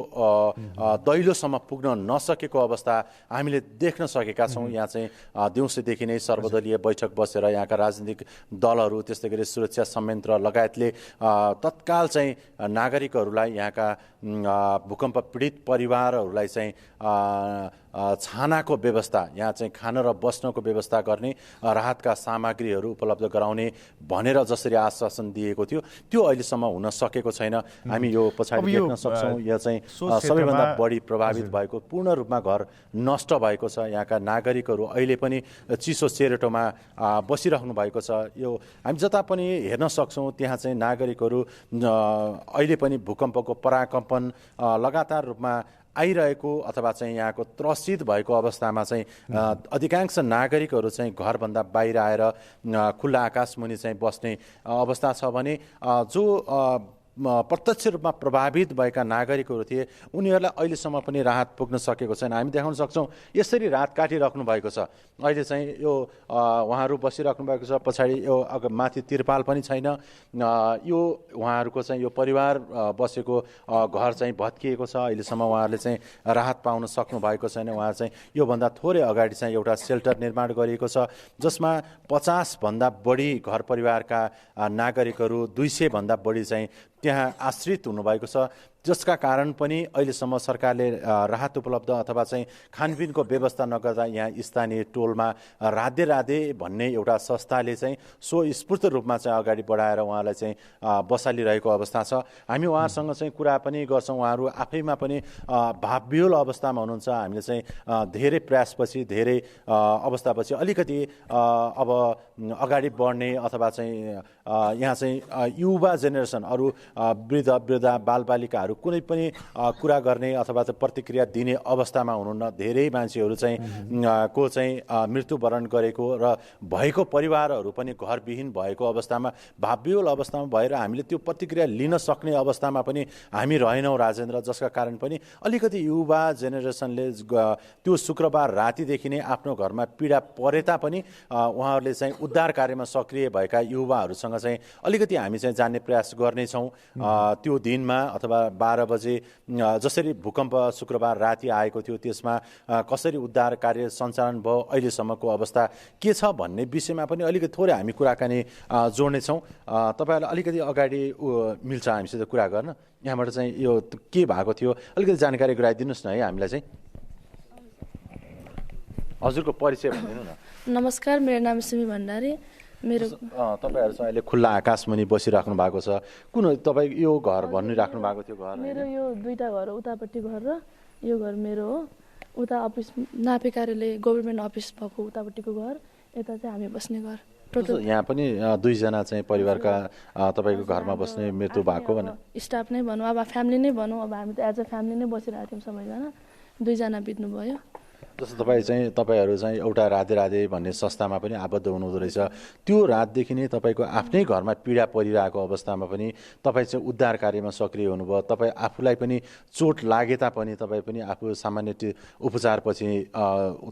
दैलोसम्म पुग्न नसकेको अवस्था हामीले देख्न सकेका छौँ। यहाँ चाहिँ दिउँसोदेखि नै सर्वदलीय बैठक बसेर यहाँका राजनीतिक दलहरू त्यस्तै गरी सुरक्षा संयन्त्र लगायतले तत्काल चाहिँ नागरिकहरूलाई यहाँका भूकम्प पीडित परिवारहरूलाई चाहिँ छानाको व्यवस्था, यहाँ चाहिँ खान र बस्नको व्यवस्था गर्ने, राहतका सामग्रीहरू उपलब्ध गराउने भनेर जसरी आश्वासन दिएको थियो त्यो अहिलेसम्म हुन सकेको छैन। हामी यो पछाडि देख्न सक्छौँ। यो चाहिँ सबैभन्दा बढी प्रभावित भएको, पूर्ण रूपमा घर नष्ट भएको छ। यहाँका नागरिकहरू अहिले पनि चिसो सेरेटोमा बसिराख्नु भएको छ। यो हामी जता पनि हेर्न सक्छौँ त्यहाँ चाहिँ नागरिकहरू अहिले पनि भूकम्पको पराकम्पन लगातार रूपमा आइरहेको अथवा चाहिँ यहाँको त्रसित भएको अवस्थामा चाहिँ अधिकांश नागरिकहरू चाहिँ घरभन्दा बाहिर आएर खुल्ला आकाश मुनि चाहिँ बस्ने अवस्था छ भने जो प्रत्यक्ष रूपमा प्रभावित भएका नागरिकहरू थिए उनीहरूलाई अहिलेसम्म पनि राहत पुग्न सकेको छैन। हामी देखाउन सक्छौँ यसरी रात काटिराख्नु भएको छ। अहिले चाहिँ यो उहाँहरू बसिराख्नु भएको छ। पछाडि यो माथि तिरपाल पनि छैन। यो उहाँहरूको चाहिँ यो परिवार बसेको घर चाहिँ भत्किएको छ। अहिलेसम्म उहाँहरूले चाहिँ राहत पाउन सक्नु भएको छैन। उहाँ चाहिँ योभन्दा थोरै अगाडि चाहिँ एउटा सेल्टर निर्माण गरिएको छ जसमा 50 भन्दा बढी घर परिवारका नागरिकहरू 200 भन्दा बढी चाहिँ त्यहाँ आश्रित हुनुभएको छ, जसका कारण पनि अहिलेसम्म सरकारले राहत उपलब्ध अथवा चाहिँ खानपिनको व्यवस्था नगर्दा यहाँ स्थानीय टोलमा राधे राधे भन्ने एउटा संस्थाले चाहिँ स्वस्फूर्त रूपमा चाहिँ अगाडि बढाएर उहाँलाई चाहिँ बसालिरहेको अवस्था छ। हामी उहाँहरूसँग चाहिँ कुरा पनि गर्छौँ। उहाँहरू आफैमा पनि भावविह्वल अवस्थामा हुनुहुन्छ। हामीले चाहिँ धेरै प्रयासपछि धेरै अवस्थापछि अलिकति अब अगाडि बढ्ने अथवा चाहिँ यहाँ चाहिँ युवा जेनेरेसन अरू वृद्धा बालबालिकाहरू कुनै पनि कुरा गर्ने अथवा प्रतिक्रिया दिने अवस्थामा हुनुहुन्न। धेरै मान्छेहरू चाहिँ को चाहिँ मृत्युवरण गरेको र भएको परिवारहरू पनि घरविहीन भएको अवस्थामा भावविह्वल अवस्थामा भएर हामीले त्यो प्रतिक्रिया लिन सक्ने अवस्थामा पनि हामी रहेनौँ राजेन्द्र। जसका कारण पनि अलिकति युवा जेनेरेसनले त्यो शुक्रबार रातिदेखि नै आफ्नो घरमा पीडा परे तापनि उहाँहरूले चाहिँ उद्धार कार्यमा सक्रिय भएका युवाहरूसँग चाहिँ अलिकति हामी चाहिँ जान्ने प्रयास गर्नेछौँ। त्यो दिनमा अथवा 12 बजे जसरी भूकम्प शुक्रबार राति आएको थियो त्यसमा कसरी उद्धार कार्य सञ्चालन भयो, अहिलेसम्मको अवस्था के छ भन्ने विषयमा पनि अलिकति थोरै हामी कुराकानी जोड्नेछौँ। तपाईँहरूलाई अलिकति अगाडि मिल्छ हामीसित कुरा गर्न? यहाँबाट चाहिँ यो के भएको थियो अलिकति जानकारी गराइदिनुहोस् न है हामीलाई चाहिँ। हजुरको परिचय भनिदिनु न। नमस्कार, मेरो नाम सिमी भण्डारी। मेरो तपाईँहरू चाहिँ अहिले खुल्ला आकाशमुनि बसिराख्नु भएको छ। कुन तपाईँ यो घर भनिराख्नु भएको थियो? घर मेरो यो दुईटा घर हो, उतापट्टि घर र यो घर मेरो हो। उता अफिस नापे कार्यालय गभर्मेन्ट अफिस भएको उतापट्टिको घर, यता चाहिँ हामी बस्ने घर। टोटल यहाँ पनि दुईजना चाहिँ परिवारका तपाईँको घरमा बस्ने मृत्यु भएको भने स्टाफ नै भनौँ, अब फ्यामिली नै भनौँ। अब हामी त एज अ फ्यामिली नै बसिरहेको थियौँ सबैजना, दुईजना बित्नुभयो। जस्तो तपाईँहरू चाहिँ एउटा राधे राधे भन्ने संस्थामा पनि आबद्ध हुनुहुँदो रहेछ। त्यो रातदेखि नै तपाईँको आफ्नै घरमा पीडा परिरहेको अवस्थामा पनि तपाईँ चाहिँ उद्धार कार्यमा सक्रिय हुनुभयो। तपाईँ आफूलाई पनि चोट लागे तापनि तपाईँ पनि आफू सामान्य उपचारपछि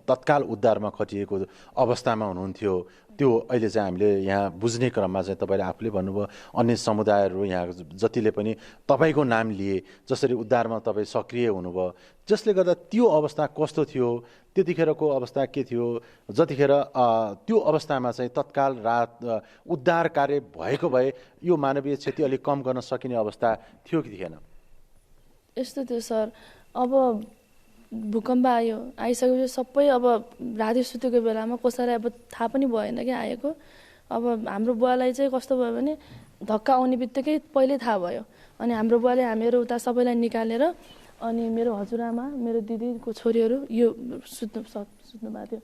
तत्काल उद्धारमा खटिएको अवस्थामा हुनुहुन्थ्यो। त्यो अहिले चाहिँ हामीले यहाँ बुझ्ने क्रममा चाहिँ तपाईँले आफूले भन्नुभयो अन्य समुदायहरू यहाँ जतिले पनि तपाईँको नाम लिए, जसरी उद्धारमा तपाईँ सक्रिय हुनुभयो, जसले गर्दा त्यो अवस्था कस्तो थियो, त्यतिखेरको अवस्था के थियो, जतिखेर त्यो अवस्थामा चाहिँ तत्काल रात उद्धार कार्य भएको भए यो मानवीय क्षति अलिक कम गर्न सकिने अवस्था थियो कि थिएन? यस्तो थियो सर, अब भूकम्प आइसकेपछि सबै अब राति सुतेको बेलामा कसैलाई अब थाहा पनि भएन कि आएको। अब हाम्रो बुवालाई चाहिँ कस्तो भयो भने धक्का आउने बित्तिकै पहिल्यै थाहा भयो। अनि हाम्रो बुवाले हामीहरू उता सबैलाई निकालेर अनि मेरो हजुरआमा, मेरो दिदीको छोरीहरू यो सुत्नु भएको थियो,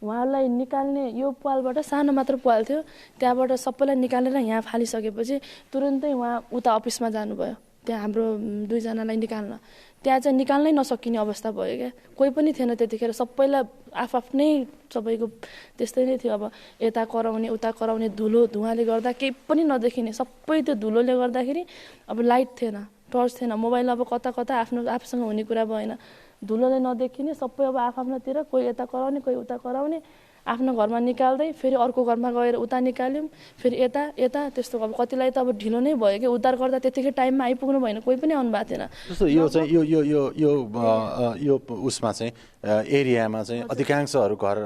उहाँहरूलाई निकाल्ने यो पालबाट सानो मात्र पाल थियो, त्यहाँबाट सबैलाई निकालेर यहाँ फालिसकेपछि तुरुन्तै उहाँ उता अफिसमा जानुभयो त्यहाँ हाम्रो दुईजनालाई निकाल्न। त्यहाँ चाहिँ निकाल्नै नसकिने अवस्था भयो क्या, कोही पनि थिएन त्यतिखेर, सबैलाई आफ्नै सबैको त्यस्तै नै थियो। अब यता कराउने उता कराउने, धुलो धुवाँले गर्दा केही पनि नदेखिने, सबै त्यो धुलोले गर्दाखेरि अब लाइट थिएन, टर्च थिएन, मोबाइल अब कता कता आफूसँग हुने कुरा भएन, धुलोले नदेखिने, सबै अब आफ्नोतिर, कोही यता कराउने कोही उता कराउने, आफ्नो घरमा निकाल्दै फेरि अर्को घरमा गएर उता निकाल्यौँ, फेरि यता यता, त्यस्तो अब कतिलाई त अब ढिलो नै भयो कि उद्धार गर्दा त्यतिकै टाइममा आइपुग्नु भएन, कोही पनि आउनु भएको थिएन। जस्तो यो चाहिँ यो उसमा चाहिँ एरियामा चाहिँ अधिकांशहरू घर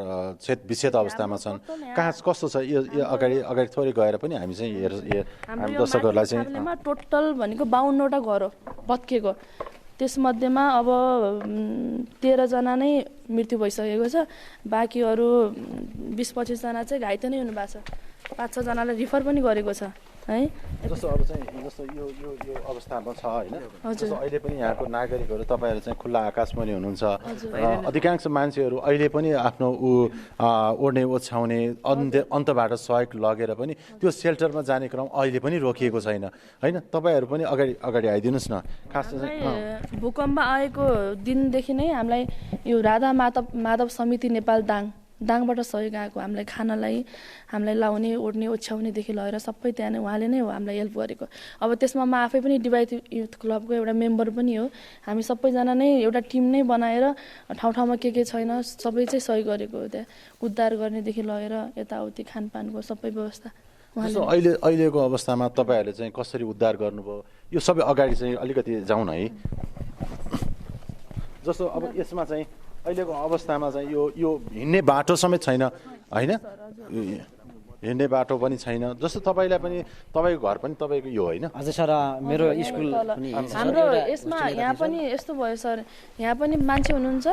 विच्छेद अवस्थामा छन्। कहाँ कस्तो छ यो अगाडि थोरै गएर पनि हामी चाहिँ हामी दर्शकहरूलाई चाहिँ टोटल भनेको 52वटा घर हो भत्किएको, त्यसमध्येमा अब 13 जना नै मृत्यु भइसकेको छ, बाँकीहरू 20-25 जना चाहिँ घाइते नै हुनुभएको छ, 5-6 जनालाई रिफर पनि गरेको छ है। जस्तो अब चाहिँ जस्तो यो अवस्थामा छ होइन, जस्तो अहिले पनि यहाँको नागरिकहरू तपाईँहरू चाहिँ खुल्ला आकाशमुनि हुनुहुन्छ, अधिकांश मान्छेहरू अहिले पनि आफ्नो ओड्ने ओछ्याउने अन्तबाट सहयोग लगेर पनि त्यो सेल्टरमा जाने क्रम अहिले पनि रोकिएको छैन होइन। तपाईँहरू पनि अगाडि आइदिनुहोस् न। खास चाहिँ भूकम्प आएको दिनदेखि नै हामीलाई यो राधा माधव समिति नेपाल दाङबाट सहयोग आएको, हामीलाई खानालाई, हामीलाई लाउने ओड्ने ओछ्याउनेदेखि लगेर सबै त्यहाँ नै उहाँले नै हो हामीलाई हेल्प गरेको। अब त्यसमा म आफै पनि डिभाइड युथ क्लबको एउटा मेम्बर पनि हो। हामी सबैजना नै एउटा टिम नै बनाएर ठाउँमा के छैन सबै चाहिँ सहयोग गरेको हो, त्यहाँ उद्धार गर्नेदेखि लगेर यताउति खानपानको सबै व्यवस्था। अहिलेको अवस्थामा तपाईँहरूले चाहिँ कसरी उद्धार गर्नुभयो यो सबै अगाडि चाहिँ अलिकति जाउँ है। जस्तो अब यसमा चाहिँ अहिलेको अवस्थामा चाहिँ यो हिँड्ने बाटो समेत छैन होइन, हिँड्ने बाटो पनि छैन। जस्तो तपाईँलाई पनि तपाईँको घर पनि तपाईँको यो होइन? हजुर सर, मेरो स्कुल हाम्रो यसमा यहाँ पनि यस्तो भयो सर, यहाँ पनि मान्छे हुनुहुन्छ,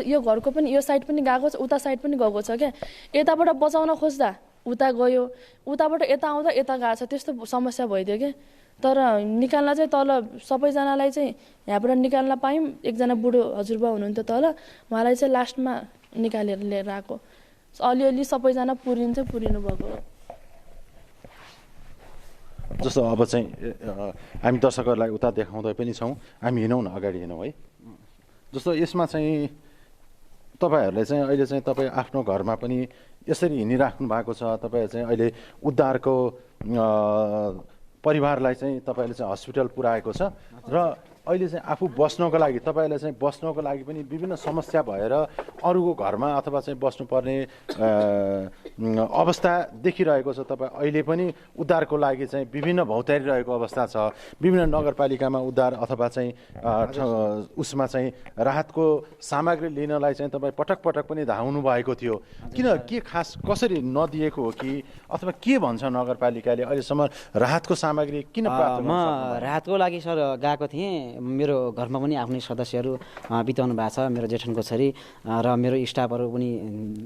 यो घरको पनि यो साइड पनि गएको छ, उता साइड पनि गएको छ क्या, यताबाट बचाउन खोज्दा उता गयो, उताबाट यता आउँदा यता गएको छ, त्यस्तो समस्या भइदियो क्या। तर निकाल्न चाहिँ तल सबैजनालाई चाहिँ यहाँबाट निकाल्न पायौँ। एकजना बुढो हजुरबा हुनुहुन्थ्यो तल, उहाँलाई चाहिँ लास्टमा निकालेर लिएर आएको, अलिअलि सबैजना पुरिनु भएको। जस्तो अब चाहिँ हामी दर्शकहरूलाई उता देखाउँदै पनि छौँ, हामी हिँडौँ न, अगाडि हिँडौँ है। जस्तो यसमा चाहिँ तपाईँहरूले चाहिँ अहिले चाहिँ तपाईँ आफ्नो घरमा पनि यसरी हिँडिराख्नु भएको छ, तपाईँहरू चाहिँ अहिले उद्धारको परिवारलाई चाहिँ तपाईँहरूले चाहिँ हस्पिटल पुर्याएको छ र अहिले चाहिँ आफू बस्नको लागि तपाईँलाई चाहिँ बस्नको लागि पनि विभिन्न समस्या भएर अरूको घरमा अथवा चाहिँ बस्नुपर्ने अवस्था देखिरहेको छ। तपाईँ अहिले पनि उद्धारको लागि चाहिँ विभिन्न भौतारिरहेको अवस्था छ। विभिन्न नगरपालिकामा उद्धार अथवा चाहिँ उसमा चाहिँ राहतको सामग्री लिनलाई चाहिँ तपाईँ पटक पटक पनि धाउनु भएको थियो। किन के खास कसरी नदिएको हो कि अथवा के भन्छ नगरपालिकाले अहिलेसम्म राहतको सामग्री किन प्राप्त गर्न म राहतको लागि सर गएको थिएँ। मेरो घरमा पनि आफ्नै सदस्यहरू बिताउनु भएको छ, मेरो जेठनको छोरी र मेरो स्टाफहरू पनि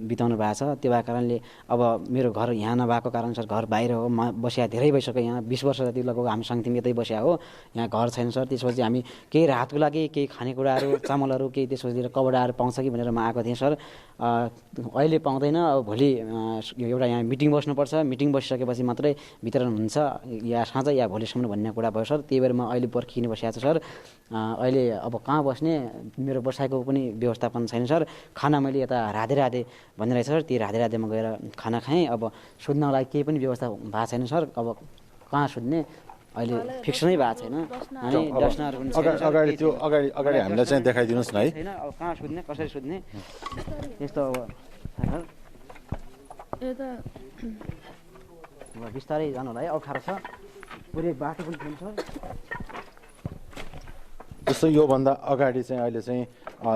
बिताउनु भएको छ। त्यो भएको कारणले अब मेरो घर यहाँ नभएको कारण सर घर बाहिर हो, म बसिया धेरै भइसक्यो। यहाँ 20 वर्ष जति लगभग हामी सँगथिम यतै बसिया हो, यहाँ घर छैन सर। त्यसपछि हामी केही राहतको लागि केही खानेकुराहरू चामलहरू केही त्यसपछि कपडाहरू पाउँछ कि भनेर म आएको थिएँ सर। अहिले पाउँदैन, अब भोलि एउटा यहाँ मिटिङ बस्नुपर्छ, मिटिङ बसिसकेपछि मात्रै वितरण हुन्छ, या साँझ या भोलिसम्म भन्ने कुरा भयो सर। त्यही भएर म अहिले पर्खिनु बसिएको छु सर। अहिले अब कहाँ बस्ने, मेरो बसाइको पनि व्यवस्थापन छैन सर। खाना मैले यता राधे भन्ने रहेछ सर, ती राधेमा गएर खाना खाएँ। अब सुत्नको लागि केही पनि व्यवस्था भएको छैन सर। अब कहाँ सुत्ने अहिले फिक्स नै भएको छैन। अनि डस्नाहरू पनि अगाडि त्यो अगाडि हामीलाई चाहिँ देखाइदिनुहोस् न है। छैन अब कहाँ सुत्ने कसरी सुत्ने यस्तो अब बिस्तारै जानु होला है, अप्ठ्यारो छ। पुरै बाटो पनि छैन सर। जस्तो योभन्दा अगाडि चाहिँ अहिले चाहिँ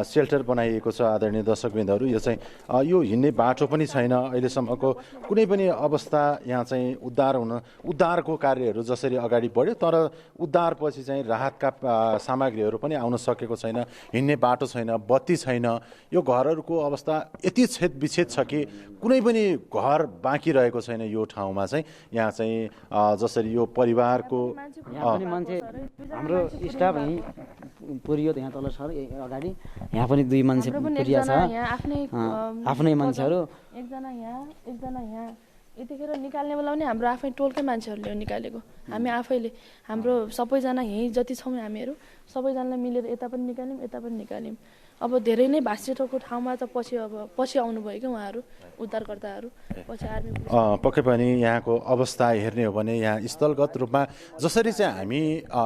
सेल्टर बनाइएको छ आदरणीय दर्शकवृन्दहरू। यो चाहिँ यो हिँड्ने बाटो पनि छैन। अहिलेसम्मको कुनै पनि अवस्था यहाँ चाहिँ उद्धारको कार्यहरू जसरी अगाडि बढ्यो, तर उद्धारपछि चाहिँ राहतका सामग्रीहरू पनि आउन सकेको छैन। हिँड्ने बाटो छैन, बत्ती छैन। यो घरहरूको अवस्था यति छेद विच्छेद छ कि कुनै पनि घर बाँकी रहेको छैन यो ठाउँमा चाहिँ। यहाँ चाहिँ जसरी यो परिवारको मान्छे हाम्रो स्टाफ यहीँ पुरियो यहाँ तल सर अगाडि, यहाँ पनि 2 मान्छे पुरिया छ, आफ्नै मान्छेहरू। एकजना यहाँ यतिखेर निकाल्ने बेला पनि हाम्रो आफ्नै टोलकै मान्छेहरूले हो निकालेको। हामी आफैले हाम्रो सबैजना यहीँ जति छौँ हामीहरू सबैजनालाई मिलेर यता पनि निकाल्यौँ यता पनि निकाल्यौँ। अब धेरै नै भाँसिएको ठाउँमा त पछि आउनुभयो क्या उहाँहरू उद्धारकर्ताहरू, पछि आर्मी पक्कै पनि यहाँको अवस्था हेर्ने हो भने यहाँ स्थलगत रूपमा जसरी चाहिँ हामी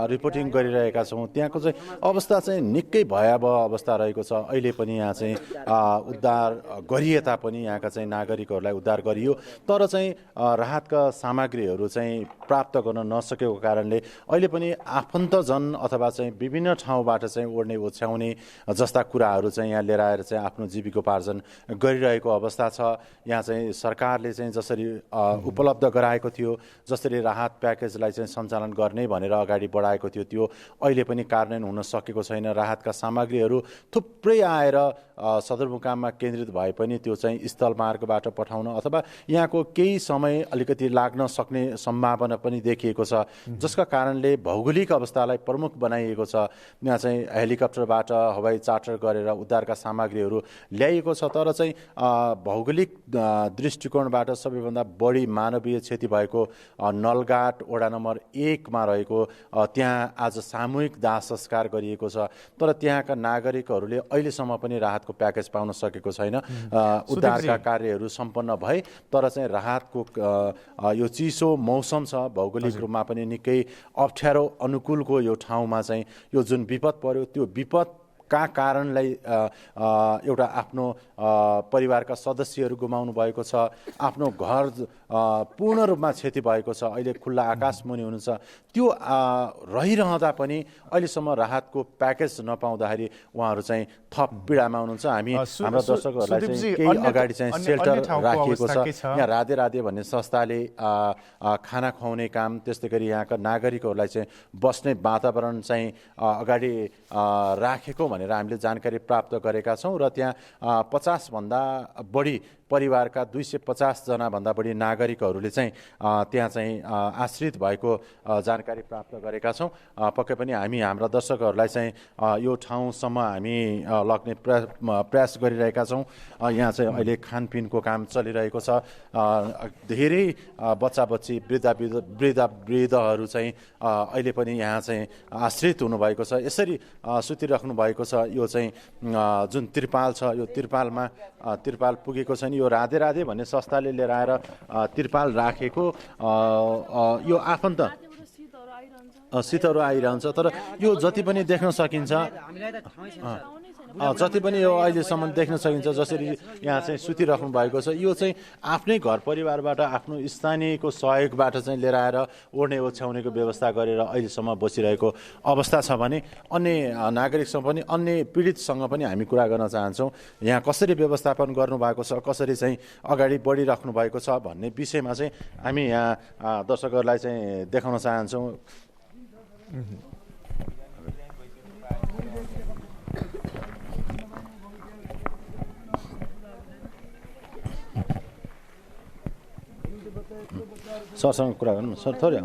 रिपोर्टिङ गरिरहेका छौँ त्यहाँको चाहिँ अवस्था चाहिँ निकै भयावह अवस्था रहेको छ। अहिले पनि यहाँ चाहिँ उद्धार गरिए तापनि यहाँका चाहिँ नागरिकहरूलाई उद्धार गरियो, तर चाहिँ राहतका सामग्रीहरू चाहिँ प्राप्त गर्न नसकेको कारणले अहिले पनि आफन्तजन अथवा चाहिँ विभिन्न ठाउँबाट चाहिँ ओड्ने ओछ्याउने जस्ता कुराहरू चाहिँ यहाँ लिएर आएर चाहिँ आफ्नो जीविकोपार्जन गरिरहेको अवस्था छ। यहाँ चाहिँ सरकारले चाहिँ जसरी उपलब्ध गराएको थियो, जसरी राहत प्याकेजलाई चाहिँ सञ्चालन गर्ने भनेर अगाडि बढाएको थियो, त्यो अहिले पनि कार्यान्वयन हुन सकेको छैन। राहतका सामग्रीहरू थुप्रै आएर सदरमुकाममा केन्द्रित भए पनि त्यो चाहिँ स्थलमार्गबाट पठाउन अथवा यहाँको केही समय अलिकति लाग्न सक्ने सम्भावना पनि देखिएको छ, जसका कारणले भौगोलिक अवस्थालाई प्रमुख बनाइएको छ। यहाँ चाहिँ हेलिकप्टरबाट हवाई चार्टर गरेर उद्धारका सामग्रीहरू ल्याइएको छ, तर चाहिँ भौगोलिक दृष्टिकोणबाट सबैभन्दा बढी मानवीय क्षति भएको नलघाट वडा नम्बर 1 मा रहेको त्यहाँ आज सामूहिक दाह संस्कार गरिएको छ, तर त्यहाँका नागरिकहरूले अहिलेसम्म पनि राहतको प्याकेज पाउन सकेको छैन। उद्धारका कार्यहरू सम्पन्न भए तर चाहिँ राहतको यो चिसो मौसम छ, भौगोलिक रूपमा पनि निकै अप्ठ्यारो अनुकूलको यो ठाउँमा चाहिँ यो जुन विपद पर्यो त्यो विपद का कारणलाई एउटा आफ्नो परिवारका सदस्यहरू गुमाउनु भएको छ, आफ्नो घर पूर्ण रूपमा क्षति भएको छ। अहिले खुल्ला आकाश मुनि हुनुहुन्छ, त्यो रहिरहँदा पनि अहिलेसम्म राहतको प्याकेज नपाउँदाखेरि उहाँहरू चाहिँ थप पीडामा हुनुहुन्छ। हामी हाम्रा दर्शकहरूलाई चाहिँ केही अगाडि चाहिँ सेल्टर राखिएको छ। यहाँ राधे भन्ने संस्थाले खाना खुवाउने काम, त्यस्तै गरी यहाँका नागरिकहरूलाई चाहिँ बस्ने वातावरण चाहिँ अगाडि राखेको भनेर हामीले जानकारी प्राप्त गरेका छौँ र त्यहाँ 50 भन्दा बढी परिवारका 250 जना भन्दा बढी नागरिकहरूले चाहिँ त्यहाँ चाहिँ आश्रित भएको जानकारी प्राप्त गरेका छौँ। पक्कै पनि हामी हाम्रा दर्शकहरूलाई चाहिँ यो ठाउँसम्म हामी लग्ने प्रयास गरिरहेका छौँ। यहाँ चाहिँ अहिले खानपिनको काम चलिरहेको छ। धेरै बच्चा-बच्ची वृद्धहरू चाहिँ अहिले पनि यहाँ चाहिँ आश्रित हुनुभएको छ, यसरी सुतिराख्नु भएको छ। यो चाहिँ जुन त्रिपाल छ, यो त्रिपाल पुगेको छैन। यो राधे भन्ने संस्थाले लिएर आएर त्रिपाल राखेको यो आफन्त शीतहरू आइरहन्छ। तर यो जति पनि देख्न सकिन्छ, जति पनि यो अहिलेसम्म देख्न सकिन्छ, जसरी यहाँ चाहिँ सुतिराख्नु भएको छ, यो चाहिँ आफ्नै घर परिवारबाट आफ्नो स्थानीयको सहयोगबाट चाहिँ लिएर आएर ओढ्ने ओछ्याउनेको व्यवस्था गरेर अहिलेसम्म बसिरहेको अवस्था छ भने अन्य नागरिकसँग पनि, अन्य पीडितसँग पनि हामी कुरा गर्न चाहन्छौँ। यहाँ कसरी व्यवस्थापन गर्नुभएको छ, कसरी चाहिँ अगाडि बढिराख्नु भएको छ भन्ने विषयमा चाहिँ हामी यहाँ दर्शकहरूलाई चाहिँ देखाउन चाहन्छौँ। सरसँग कुरा गर्नु सर, थोरै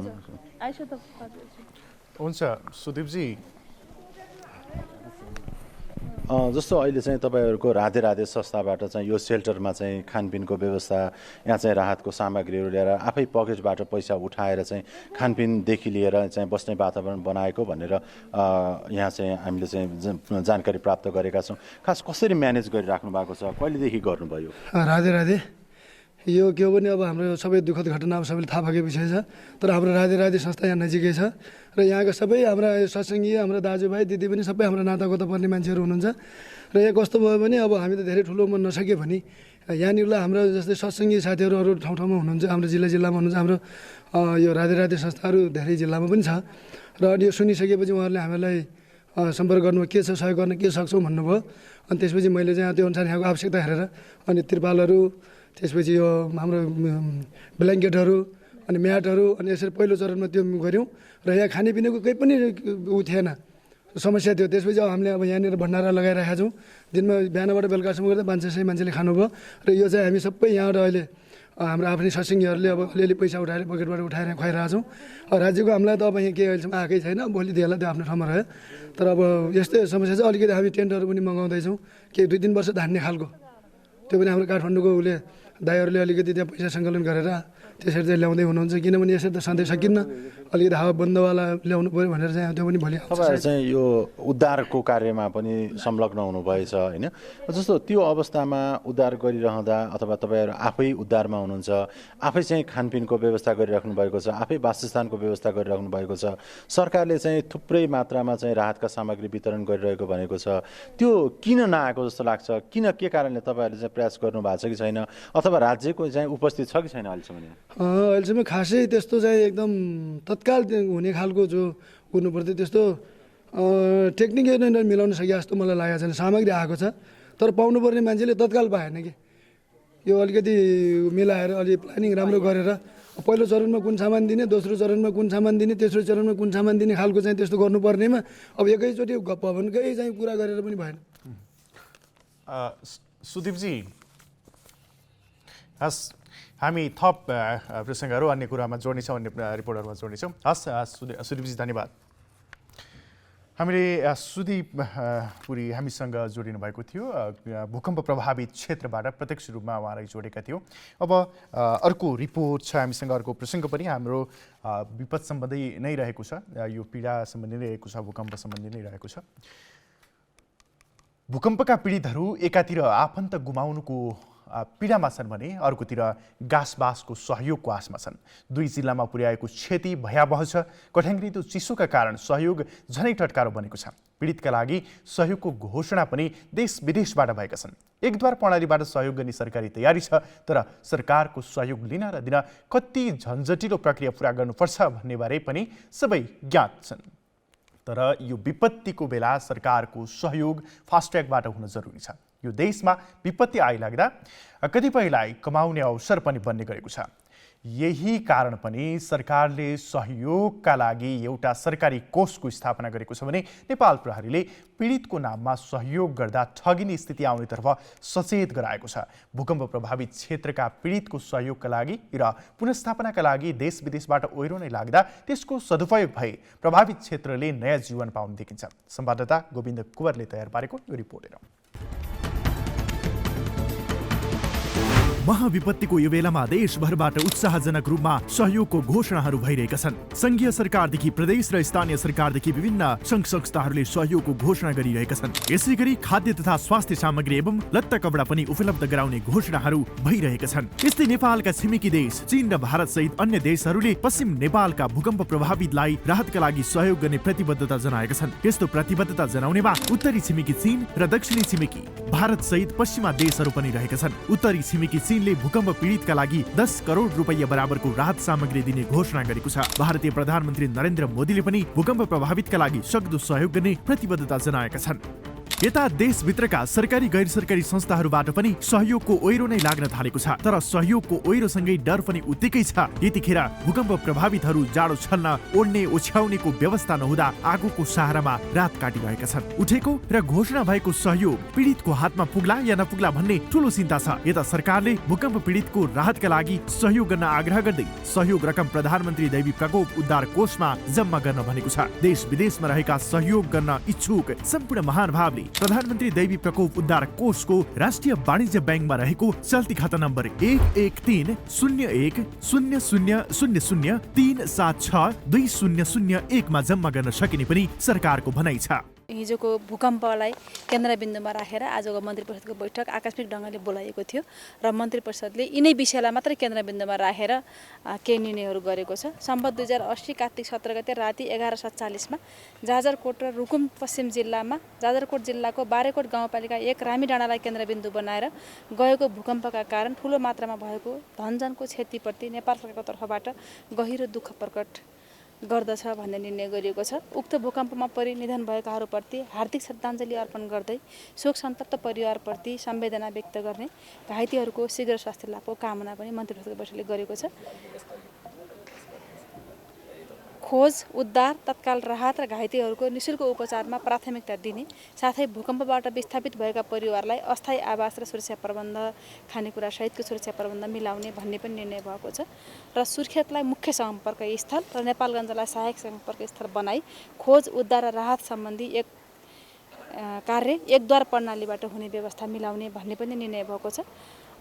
हुन्छ सुदीपजी। जस्तो अहिले चाहिँ तपाईँहरूको राधे राधे संस्थाबाट चाहिँ यो सेल्टरमा चाहिँ खानपिनको व्यवस्था, यहाँ चाहिँ राहतको सामग्रीहरू लिएर आफै पकेटबाट पैसा उठाएर चाहिँ खानपिनदेखि लिएर चाहिँ बस्ने वातावरण बनाएको भनेर यहाँ चाहिँ हामीले चाहिँ जानकारी प्राप्त गरेका छौँ। खास कसरी म्यानेज गरिराख्नु भएको छ, कहिलेदेखि गर्नुभयो? राधे राधे। यो के हो भने अब हाम्रो सबै दुःखद घटना अब सबैले थाहा भएको विषय छ, तर हाम्रो राधे राधे संस्था यहाँ नजिकै छ र यहाँका सबै हाम्रा सत्सङ्गी, हाम्रा दाजुभाइ दिदी पनि सबै हाम्रो नातागोता पर्ने मान्छेहरू हुनुहुन्छ। र यहाँ कस्तो भयो भने अब हामी त धेरै ठुलो मन नसक्यो भने यहाँनिरलाई हाम्रो जस्तै सत्सङ्गी साथीहरू अरू ठाउँ ठाउँमा हुनुहुन्छ, हाम्रो जिल्लामा हुनुहुन्छ। हाम्रो यो राधे राधे संस्थाहरू धेरै जिल्लामा पनि छ र अनि यो सुनिसकेपछि उहाँहरूले हामीलाई सम्पर्क गर्नुभयो, के छ सहयोग गर्न के सक्छौँ भन्नुभयो। अनि त्यसपछि मैले चाहिँ त्यो अनुसार यहाँको आवश्यकता हेरेर अनि त्रिपालहरू, त्यसपछि यो हाम्रो ब्ल्याङ्केटहरू अनि म्याटहरू अनि यसरी पहिलो चरणमा त्यो गऱ्यौँ र यहाँ खानेपिनेको केही पनि ऊ थिएन, समस्या थियो। त्यसपछि अब हामीले अब यहाँनिर भण्डारा लगाइरहेका छौँ। दिनमा बिहानबाट बेलुकासम्म गर्दा 500 मान्छेले खानुभयो र यो चाहिँ हामी सबै यहाँबाट अहिले हाम्रो आफ्नै सत्सङ्गीहरूले अब अलिअलि पैसा उठाएर पकेटबाट उठाएर खुवाइरहेको छौँ। राज्यको हामीलाई त अब यहाँ केही अहिलेसम्म आएकै छैन, भोलि दिएला त्यो आफ्नो ठाउँमा रह्यो। तर अब यस्तै समस्या चाहिँ अलिकति हामी टेन्टहरू पनि मगाउँदैछौँ, केही 2-3 वर्ष धान्ने खालको। त्यो पनि हाम्रो काठमाडौँको उसले दाइहरूले अलिकति त्यहाँ पैसा सङ्कलन गरेर त्यसरी चाहिँ ल्याउँदै हुनुहुन्छ, किनभने यसरी त सधैँ सकिन्न, अलिकति हावा बन्दवाला ल्याउनु पऱ्यो भनेर चाहिँ त्यो पनि भोलि तपाईँहरू चाहिँ यो उद्धारको कार्यमा पनि संलग्न हुनुभएछ होइन? जस्तो त्यो अवस्थामा उद्धार गरिरहँदा अथवा तपाईँहरू आफै उद्धारमा हुनुहुन्छ, आफै चाहिँ खानपिनको व्यवस्था गरिराख्नु भएको छ, आफै वासस्थानको व्यवस्था गरिराख्नु भएको छ, सरकारले चाहिँ थुप्रै मात्रामा चाहिँ राहतका सामग्री वितरण गरिरहेको भनेको छ, त्यो किन नआएको जस्तो लाग्छ? किन, के कारणले तपाईँहरूले चाहिँ प्रयास गर्नु भएको छ कि छैन, अथवा राज्यको चाहिँ उपस्थित छ कि छैन अहिलेसम्म? अहिलेसम्म खासै त्यस्तो चाहिँ एकदम तत्काल हुने खालको जो हुनुपर्थ्यो त्यस्तो टेक्निकल मिलाउन सके जस्तो मलाई लागेको छैन। सामग्री आएको छ तर पाउनुपर्ने मान्छेले तत्काल पाएन कि। यो अलिकति मिलाएर अलि प्लानिङ राम्रो गरेर पहिलो चरणमा कुन सामान दिने, दोस्रो चरणमा कुन सामान दिने, तेस्रो चरणमा कुन सामान दिने खालको चाहिँ त्यस्तो गर्नुपर्नेमा अब एकैचोटि भवनकै चाहिँ कुरा गरेर पनि भएन। सुदीपजी, हस् हामी थप प्रसङ्गहरू अन्य कुरामा जोड्नेछौँ, अन्य रिपोर्टहरूमा जोड्नेछौँ। हस् सुदीपजी, धन्यवाद। हामीले सुदीप पुरी हामीसँग जोडिनु भएको थियो, भूकम्प प्रभावित क्षेत्रबाट प्रत्यक्ष रूपमा उहाँलाई जोडेका थियौँ। अब अर्को रिपोर्ट छ हामीसँग, अर्को प्रसङ्ग पनि हाम्रो विपद सम्बन्धी नै रहेको छ, यो पीडा सम्बन्धी नै रहेको छ, भूकम्प सम्बन्धी नै रहेको छ। भूकम्पका पीडितहरू एकातिर आफन्त गुमाउनुको पीडामा छन् भने अर्कोतिर गाँसबासको सहयोगको आशमा छन्। दुई जिल्लामा पुर्याएको क्षति भयावह छ। कठ्याङ्ग्रिदो चिसोका कारण सहयोग झनै टटकारो बनेको छ। पीडितका लागि सहयोगको घोषणा पनि देश विदेशबाट भएका छन्। एकद्वार प्रणालीबाट सहयोग गर्ने सरकारी तयारी छ, तर सरकारको सहयोग लिन र दिन कति झन्झटिलो प्रक्रिया पुरा गर्नुपर्छ भन्ने बारे पनि सबै ज्ञात छन्। तर यो विपत्तिको बेला सरकारको सहयोग फास्ट्र्याकबाट हुन जरुरी छ। यो देशमा विपत्ति आइलाग्दा कतिपयलाई कमाउने अवसर पनि बन्ने गरेको छ। यही कारण पनि सरकारले सहयोगका लागि एउटा सरकारी कोषको स्थापना गरेको छ भने नेपाल प्रहरीले पीडितको नाममा सहयोग गर्दा ठगिने स्थिति आउनेतर्फ सचेत गराएको छ। भूकम्प प्रभावित क्षेत्रका पीडितको सहयोगका लागि र पुनर्स्थापनाका लागि देश विदेशबाट ओहिरो नै लाग्दा त्यसको सदुपयोग भए प्रभावित क्षेत्रले नयाँ जीवन पाउन देखिन्छ। संवाददाता गोविन्द कुवरले तयार पारेको यो रिपोर्ट हेरौँ। महाविपत्तिको यो बेलामा देशभरबाट उत्साहजनक रूपमा सहयोगको घोषणाहरू भइरहेका छन्। संघीय सरकारदेखि प्रदेश र स्थानीय सरकारदेखि विभिन्न संघ संस्थाहरूले सहयोगको घोषणा गरिरहेका छन्। यसै गरी खाद्य तथा स्वास्थ्य सामग्री एवं लत्ता कपडा पनि उपलब्ध गराउने घोषणाहरू भइरहेका छन्। यस्तै नेपालका छिमेकी देश चीन र भारत सहित अन्य देशहरूले पश्चिम नेपालका भूकम्प प्रभावितलाई राहतका लागि सहयोग गर्ने प्रतिबद्धता जनाएका छन्। यस्तो प्रतिबद्धता जनाउनेमा उत्तरी छिमेकी चीन र दक्षिणी छिमेकी भारत सहित पश्चिमा देशहरू पनि रहेका छन्। उत्तरी छिमेकी चीनले भूकम्प पीडितका लागि 10 करोड रुपैयाँ बराबरको राहत सामग्री दिने घोषणा गरेको छ। भारतीय प्रधानमन्त्री नरेन्द्र मोदीले पनि भूकम्प प्रभावितका लागि सक्दो सहयोग गर्ने प्रतिबद्धता जनाएका छन्। यता देशभित्रका सरकारी गैर सरकारी संस्थाहरूबाट पनि सहयोगको ओइरो नै लाग्न थालेको छ। तर सहयोगको ओइरोसँगै डर पनि उत्तिकै छ। यतिखेर भूकम्प प्रभावितहरू जाडो छल्न ओड्ने ओछ्याउनेको व्यवस्था नहुँदा आगोको सहारामा रात काटिरहेका छन्। उठेको र घोषणा भएको सहयोग पीडितको हातमा पुग्ला या नपुग्ला भन्ने ठूलो चिन्ता छ। यता सरकारले भूकम्प पीडितको राहतका लागि सहयोग गर्न आग्रह गर्दै सहयोग रकम प्रधानमन्त्री दैवी प्रकोप उद्धार कोषमा जम्मा गर्न भनेको छ। देश विदेशमा रहेका सहयोग गर्न इच्छुक सम्पूर्ण महानुभावले प्रधानमन्त्री दैवी प्रकोप उद्धार कोषको राष्ट्रिय वाणिज्य ब्याङ्कमा रहेको चल्ती खाता नम्बर 1130010003762001 मा जम्मा गर्न सकिने पनि सरकारको भनाइ छ। हिजोको भूकम्पलाई केन्द्रबिन्दुमा राखेर आजको मन्त्री परिषदको बैठक आकस्मिक ढङ्गले बोलाइएको थियो र मन्त्री परिषदले यिनै विषयलाई मात्रै केन्द्रबिन्दुमा राखेर केही निर्णयहरू गरेको छ। सम्वत 2080 कार्तिक 17 गते राति 11:47 मा जाजरकोट र रुकुम पश्चिम जिल्लामा जाजरकोट जिल्लाको बारेकोट गाउँपालिका 1 रामी डाँडालाई केन्द्रबिन्दु बनाएर गएको भूकम्पका कारण ठूलो मात्रामा भएको धनजनको क्षतिप्रति नेपाल सरकारको तर्फबाट गहिरो दुःख प्रकट गर्दछ भन्ने निर्णय गरिएको छ। उक्त भूकम्पमा परि निधन भएकाहरूप्रति हार्दिक श्रद्धाञ्जली अर्पण गर्दै शोक सन्तप्त परिवारप्रति संवेदना व्यक्त गर्ने घाइतेहरूको शीघ्र स्वास्थ्य लाभको कामना पनि मन्त्री परिषदको बैठकले गरेको छ। खोज उद्धार तत्काल राहत र घाइतेहरूको निःशुल्क उपचारमा प्राथमिकता दिने साथै भूकम्पबाट विस्थापित भएका परिवारलाई अस्थायी आवास र सुरक्षा प्रबन्ध खानेकुरा सहितको सुरक्षा प्रबन्ध मिलाउने भन्ने पनि निर्णय भएको छ र सुर्खेतलाई मुख्य सम्पर्क स्थल र नेपालगञ्जलाई सहायक सम्पर्क स्थल बनाई खोज उद्धार र राहत सम्बन्धी एक कार्य एकद्वार प्रणालीबाट हुने व्यवस्था मिलाउने भन्ने पनि निर्णय भएको छ।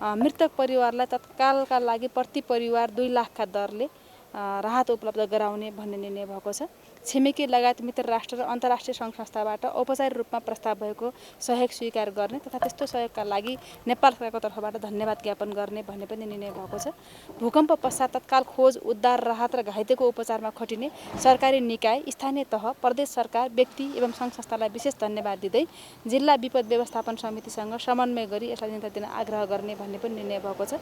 मृतक परिवारलाई तत्कालका लागि प्रति परिवार 2 लाखका दरले राहत उपलब्ध गराउने भन्ने निर्णय भएको छ। छिमेकी लगायत मित्र राष्ट्र र अन्तर्राष्ट्रिय सङ्घ संस्थाबाट औपचारिक रूपमा प्रस्ताव भएको सहयोग स्वीकार गर्ने तथा त्यस्तो सहयोगका लागि नेपाल सरकारको तर्फबाट धन्यवाद ज्ञापन गर्ने भन्ने पनि निर्णय भएको छ। भूकम्प पश्चात तत्काल खोज उद्धार राहत र घाइतेको उपचारमा खटिने सरकारी निकाय स्थानीय तह प्रदेश सरकार व्यक्ति एवं सङ्घ संस्थालाई विशेष धन्यवाद दिँदै जिल्ला विपद व्यवस्थापन समितिसँग समन्वय गरी यसलाई नियन्त्रण दिन आग्रह गर्ने भन्ने पनि निर्णय भएको छ।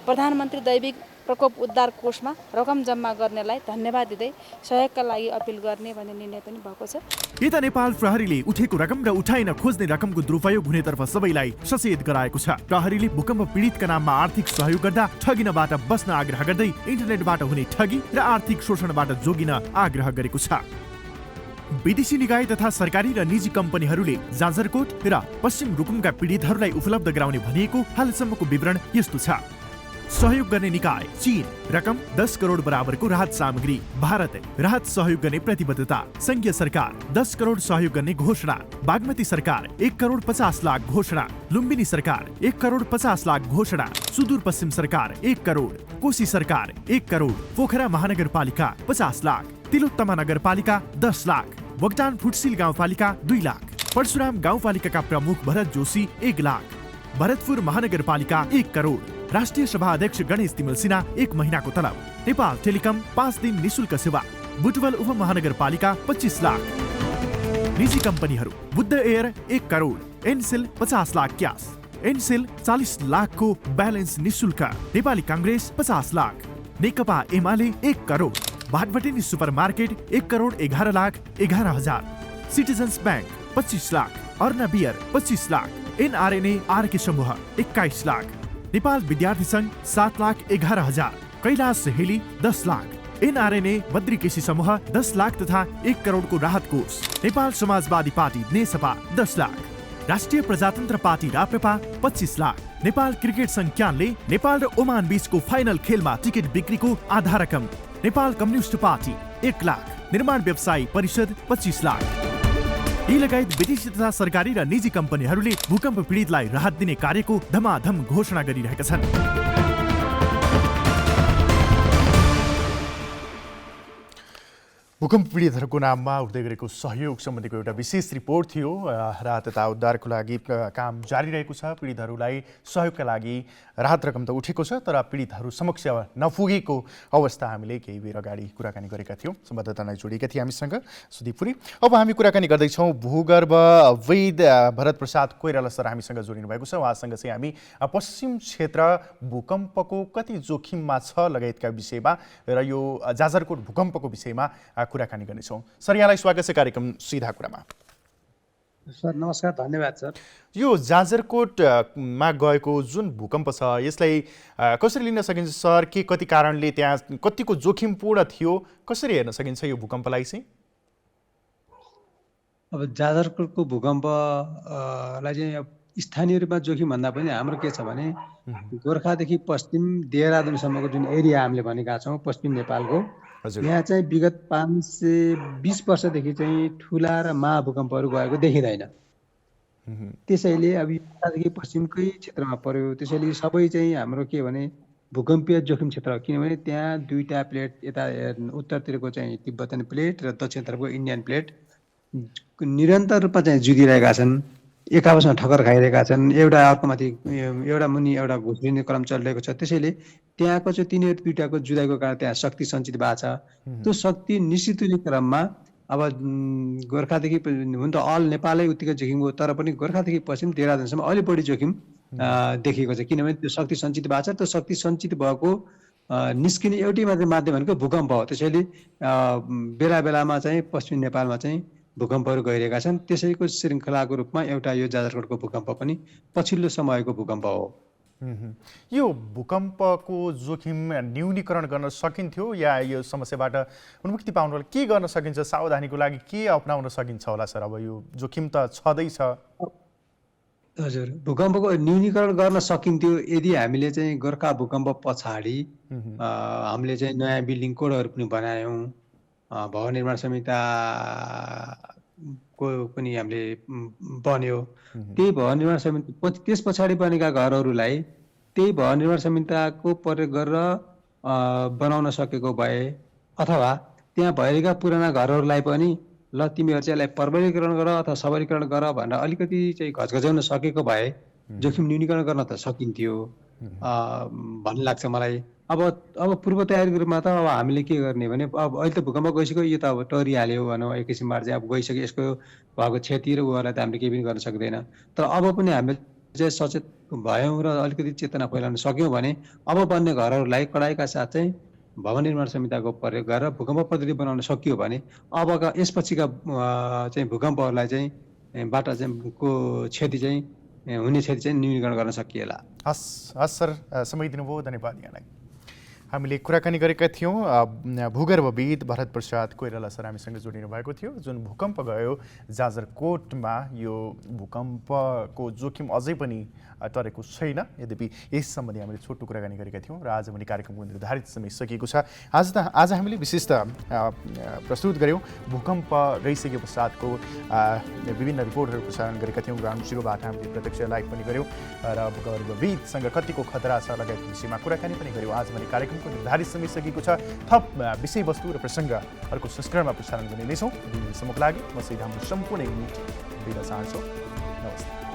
प्रधानमन्त्री दैविक प्रकोप उद्धार कोषमा रकम जम्मा गर्नेलाई धन्यवाद दिँदै सहयोगका लागि अपिल गर्ने भन्ने निर्णय पनि भएको छ। यता नेपाल प्रहरीले उठेको रकम र उठाइन खोज्ने रकमको दुरुपयोग हुनेतर्फ सबैलाई सचेत गराएको छ। प्रहरीले भूकम्प पीडितका नाममा आर्थिक सहयोग गर्दा ठगिनबाट बस्न आग्रह गर्दै इन्टरनेटबाट हुने ठगी र आर्थिक शोषणबाट जोगिन आग्रह गरेको छ। विदेशी निकाय तथा सरकारी र निजी कम्पनीहरूले जाजरकोट र पश्चिम रुकुमका पीडितहरूलाई उपलब्ध गराउने भनिएको हालसम्मको विवरण यस्तो छ। सहयोग गर्ने निकाय चीन रकम 10 करोड बराबरको राहत सामग्री। भारत राहत सहयोग गर्ने प्रतिबद्धता। संघीय सरकार 10 करोड सहयोग गर्ने घोषणा। बागमती सरकार 1 करोड 50 लाख घोषणा। लुम्बिनी सरकार 1 करोड 50 लाख घोषणा। सुदूरपश्चिम सरकार 1 करोड। कोशी सरकार 1 करोड। पोखरा महानगरपालिका 50 लाख। तिलोत्तमा नगरपालिका 10 लाख। बगटान फुटसिल गाउँपालिका 2 लाख। परशुराम गाउँपालिकाका प्रमुख भरत जोशी 1 लाख। भरतपुर महानगरपालिका 1 करोड। राष्ट्रिय सभा अध्यक्ष गणेश तिमल सिन्हा 1 महिनाको तलब। नेपाल टेलिकम 5 दिन निशुल्क सेवा। बुटवल उपमहानगरपालिका 25 लाख। निजी कम्पनीहरू बुद्ध एयर 1 करोड। एनसेल 50 लाख क्यास। एनसेल 40 लाखको ब्यालेन्स निशुल्क। नेपाली काङ्ग्रेस 50 लाख। नेकपा एमाले 1 करोड। भाटभटेनी सुपरमार्केट 1 करोड 11 लाख 11 हजार। Citizens Bank 25 lakh. Arna beer 25 lakh. NRNA RK समूह 21 लाख। नेपाल विद्यार्थी संघ 7 लाख 11 हजार। कैलाश हेली 10 लाख। एनआरएनए बद्री समूह 10 लाख तथा 1 करोडको राहत कोष। नेपाल समाजवादी पार्टी नेसपा 10 लाख। राष्ट्रिय प्रजातन्त्र पार्टी राप्रपा 25 लाख। नेपाल क्रिकेट संघ क्यानले नेपाल र ओमान बीचको फाइनल खेलमा टिकट बिक्रीको आधा रकम। Nepal communist party 1 lakh. निर्माण व्यवसायी परिषद 25 लाख। यी लगायत विदेशी तथा सरकारी र निजी कम्पनीहरूले भूकम्प पीडितलाई राहत दिने कार्यको धमाधम घोषणा गरिरहेका छन्। भूकम्प पीडितहरूको नाममा उठ्दै गरेको सहयोग सम्बन्धीको एउटा विशेष रिपोर्ट थियो। राहत तथा उद्धारको लागि काम जारी रहेको छ। पीडितहरूलाई सहयोगका लागि राहत रकम त उठेको छ, तर पीडितहरू समक्ष नपुगेको अवस्था हामीले केही बेर अगाडि कुराकानी गरेका थियौँ। संवाददातालाई जोडिएका थिए हामीसँग सुदीपुरी। अब हामी कुराकानी गर्दैछौँ भूगर्भविद भरत प्रसाद कोइराला सर हामीसँग जोडिनु भएको छ। उहाँसँग चाहिँ हामी पश्चिम क्षेत्र भूकम्पको कति जोखिममा छ लगायतका विषयमा र यो जाजरकोट भूकम्पको विषयमा कुराकानी गर्नेछौँ। सर, यहाँलाई स्वागत छ कार्यक्रम सिधा कुरामा। सर नमस्कार, धन्यवाद सर। यो जाजरकोटमा गएको जुन भूकम्प छ यसलाई कसरी लिन सकिन्छ सर? के कति कारणले त्यहाँ कतिको जोखिमपूर्ण थियो, कसरी हेर्न सकिन्छ यो भूकम्पलाई चाहिँ? अब जाजरकोटको भूकम्पलाई चाहिँ स्थानीय रूपमा जोखिम भन्दा पनि हाम्रो के छ भने गोर्खादेखि पश्चिम देहरादुनसम्मको जुन एरिया हामीले भनेका छौँ पश्चिम नेपालको, यहाँ चाहिँ विगत 520 वर्षदेखि चाहिँ ठुला र महाभूकम्पहरू गएको देखिँदैन। त्यसैले अब यतादेखि पश्चिमकै क्षेत्रमा पर्यो। त्यसैले सबै चाहिँ हाम्रो के भने भूकम्पीय जोखिम क्षेत्र हो, किनभने त्यहाँ दुईटा प्लेट, यता उत्तरतिरको चाहिँ तिब्बतन प्लेट र दक्षिणतर्फको इन्डियन प्लेट निरन्तर रूपमा चाहिँ जुधिरहेका छन्, एक आपसमा ठक्कर खाइरहेका छन्, एउटा अर्कोमाथि एउटा मुनि एउटा घुस्रिने क्रम चलिरहेको छ। त्यसैले त्यहाँको चाहिँ तिनीहरू दुईटाको जुधाइको कारण त्यहाँ शक्ति सञ्चित भएको छ। त्यो शक्ति निश्चित हुने क्रममा अब गोर्खादेखि हुन त अल नेपालै उत्तिकै जोखिम हो, तर पनि गोर्खादेखि पश्चिम देहरादुनसम्म अलि बढी जोखिम देखिएको छ, किनभने त्यो शक्ति सञ्चित भएको छ। त्यो शक्ति सञ्चित भएको निस्किने एउटै माध्यम भनेको भूकम्प हो। त्यसैले बेला बेलामा चाहिँ पश्चिम नेपालमा चाहिँ भूकम्पहरू गइरहेका छन्। त्यसैको श्रृङ्खलाको रूपमा एउटा यो जाजरकोटको भूकम्प पनि पछिल्लो समयको भूकम्प हो। यो भूकम्पको जोखिम न्यूनीकरण गर्न सकिन्थ्यो या यो समस्याबाट उन्मुक्ति पाउनको लागि के गर्न सकिन्छ? सावधानीको लागि के अपनाउन सकिन्छ होला सर? अब यो जोखिम त छँदैछ। हजुर, भूकम्पको न्यूनीकरण गर्न सकिन्थ्यो यदि हामीले चाहिँ गोर्खा भूकम्प पछाडि हामीले चाहिँ नयाँ बिल्डिङ कोडहरू पनि बनायौँ, भवन निर्माण संहिताको पनि हामीले बन्यो। त्यही भवन निर्माण संहिता त्यस पछाडि बनेका घरहरूलाई त्यही भवन निर्माण संहिताको प्रयोग गरेर बनाउन सकेको भए, अथवा त्यहाँ भएका पुराना घरहरूलाई पनि ल तिमीहरू चाहिँ यसलाई प्रबलीकरण गर अथवा सबलीकरण गर भनेर अलिकति चाहिँ घचघच्याउन सकेको भए जोखिम न्यूनीकरण गर्न त सकिन्थ्यो भन्ने लाग्छ मलाई। अब पूर्व तयारीको रूपमा त अब हामीले के गर्ने भने अब अहिले त भूकम्प गइसक्यो, यो त अब टरिहाल्यो भनौँ, एक किसिमबाट चाहिँ अब गइसक्यो, यसको भएको क्षति र उहरूलाई त हामीले केही पनि गर्न सक्दैन। तर अब पनि हामीले चाहिँ सचेत भयौँ र अलिकति चेतना फैलाउन सक्यौँ भने अब बन्ने घरहरूलाई कडाइका साथ चाहिँ भवन निर्माण संहिताको प्रयोग गरेर भूकम्प पद्धति बनाउन सकियो भने अबका यसपछिका चाहिँ भूकम्पहरूलाई चाहिँ बाट चाहिँ को क्षति चाहिँ हुने क्षति चाहिँ न्यूनीकरण गर्न सकिएला। हस् सर, समय दिनुभयो, धन्यवाद यहाँलाई। हामीले कुराकानी गरेका थियौँ भूगर्भविद भरत प्रसाद कोइराला सर हामीसँग जोडिनु भएको थियो। जुन भूकम्प गयो जाजरकोटमा, यो भूकम्पको जोखिम अझै पनि टरेको छैन। यद्यपि यस सम्बन्धी हामीले छोटो कुराकानी गरेका थियौँ र आज पनि कार्यक्रमको निर्धारित समय सकिएको छ। आज हामीले विशेषतः प्रस्तुत गऱ्यौँ भूकम्प गइसके पश्चातको विभिन्न रिपोर्टहरू प्रसारण गरेका थियौँ। ग्राउन्ड जिरोबाट हामीले प्रत्यक्ष लाइभ पनि गऱ्यौँ र भूगर्भविदसँग कतिको खतरा छ लगायतको विषयमा कुराकानी पनि गऱ्यौँ। आज भने कार्यक्रमको निर्धारित समय सकिएको छ। थप विषयवस्तु र प्रसङ्ग अर्को संस्करणमा प्रसारण गर्ने नै छौँ। दिनसम्मको लागि म सहित हाम्रो सम्पूर्ण युनिट बिदा चाहन्छु। नमस्ते।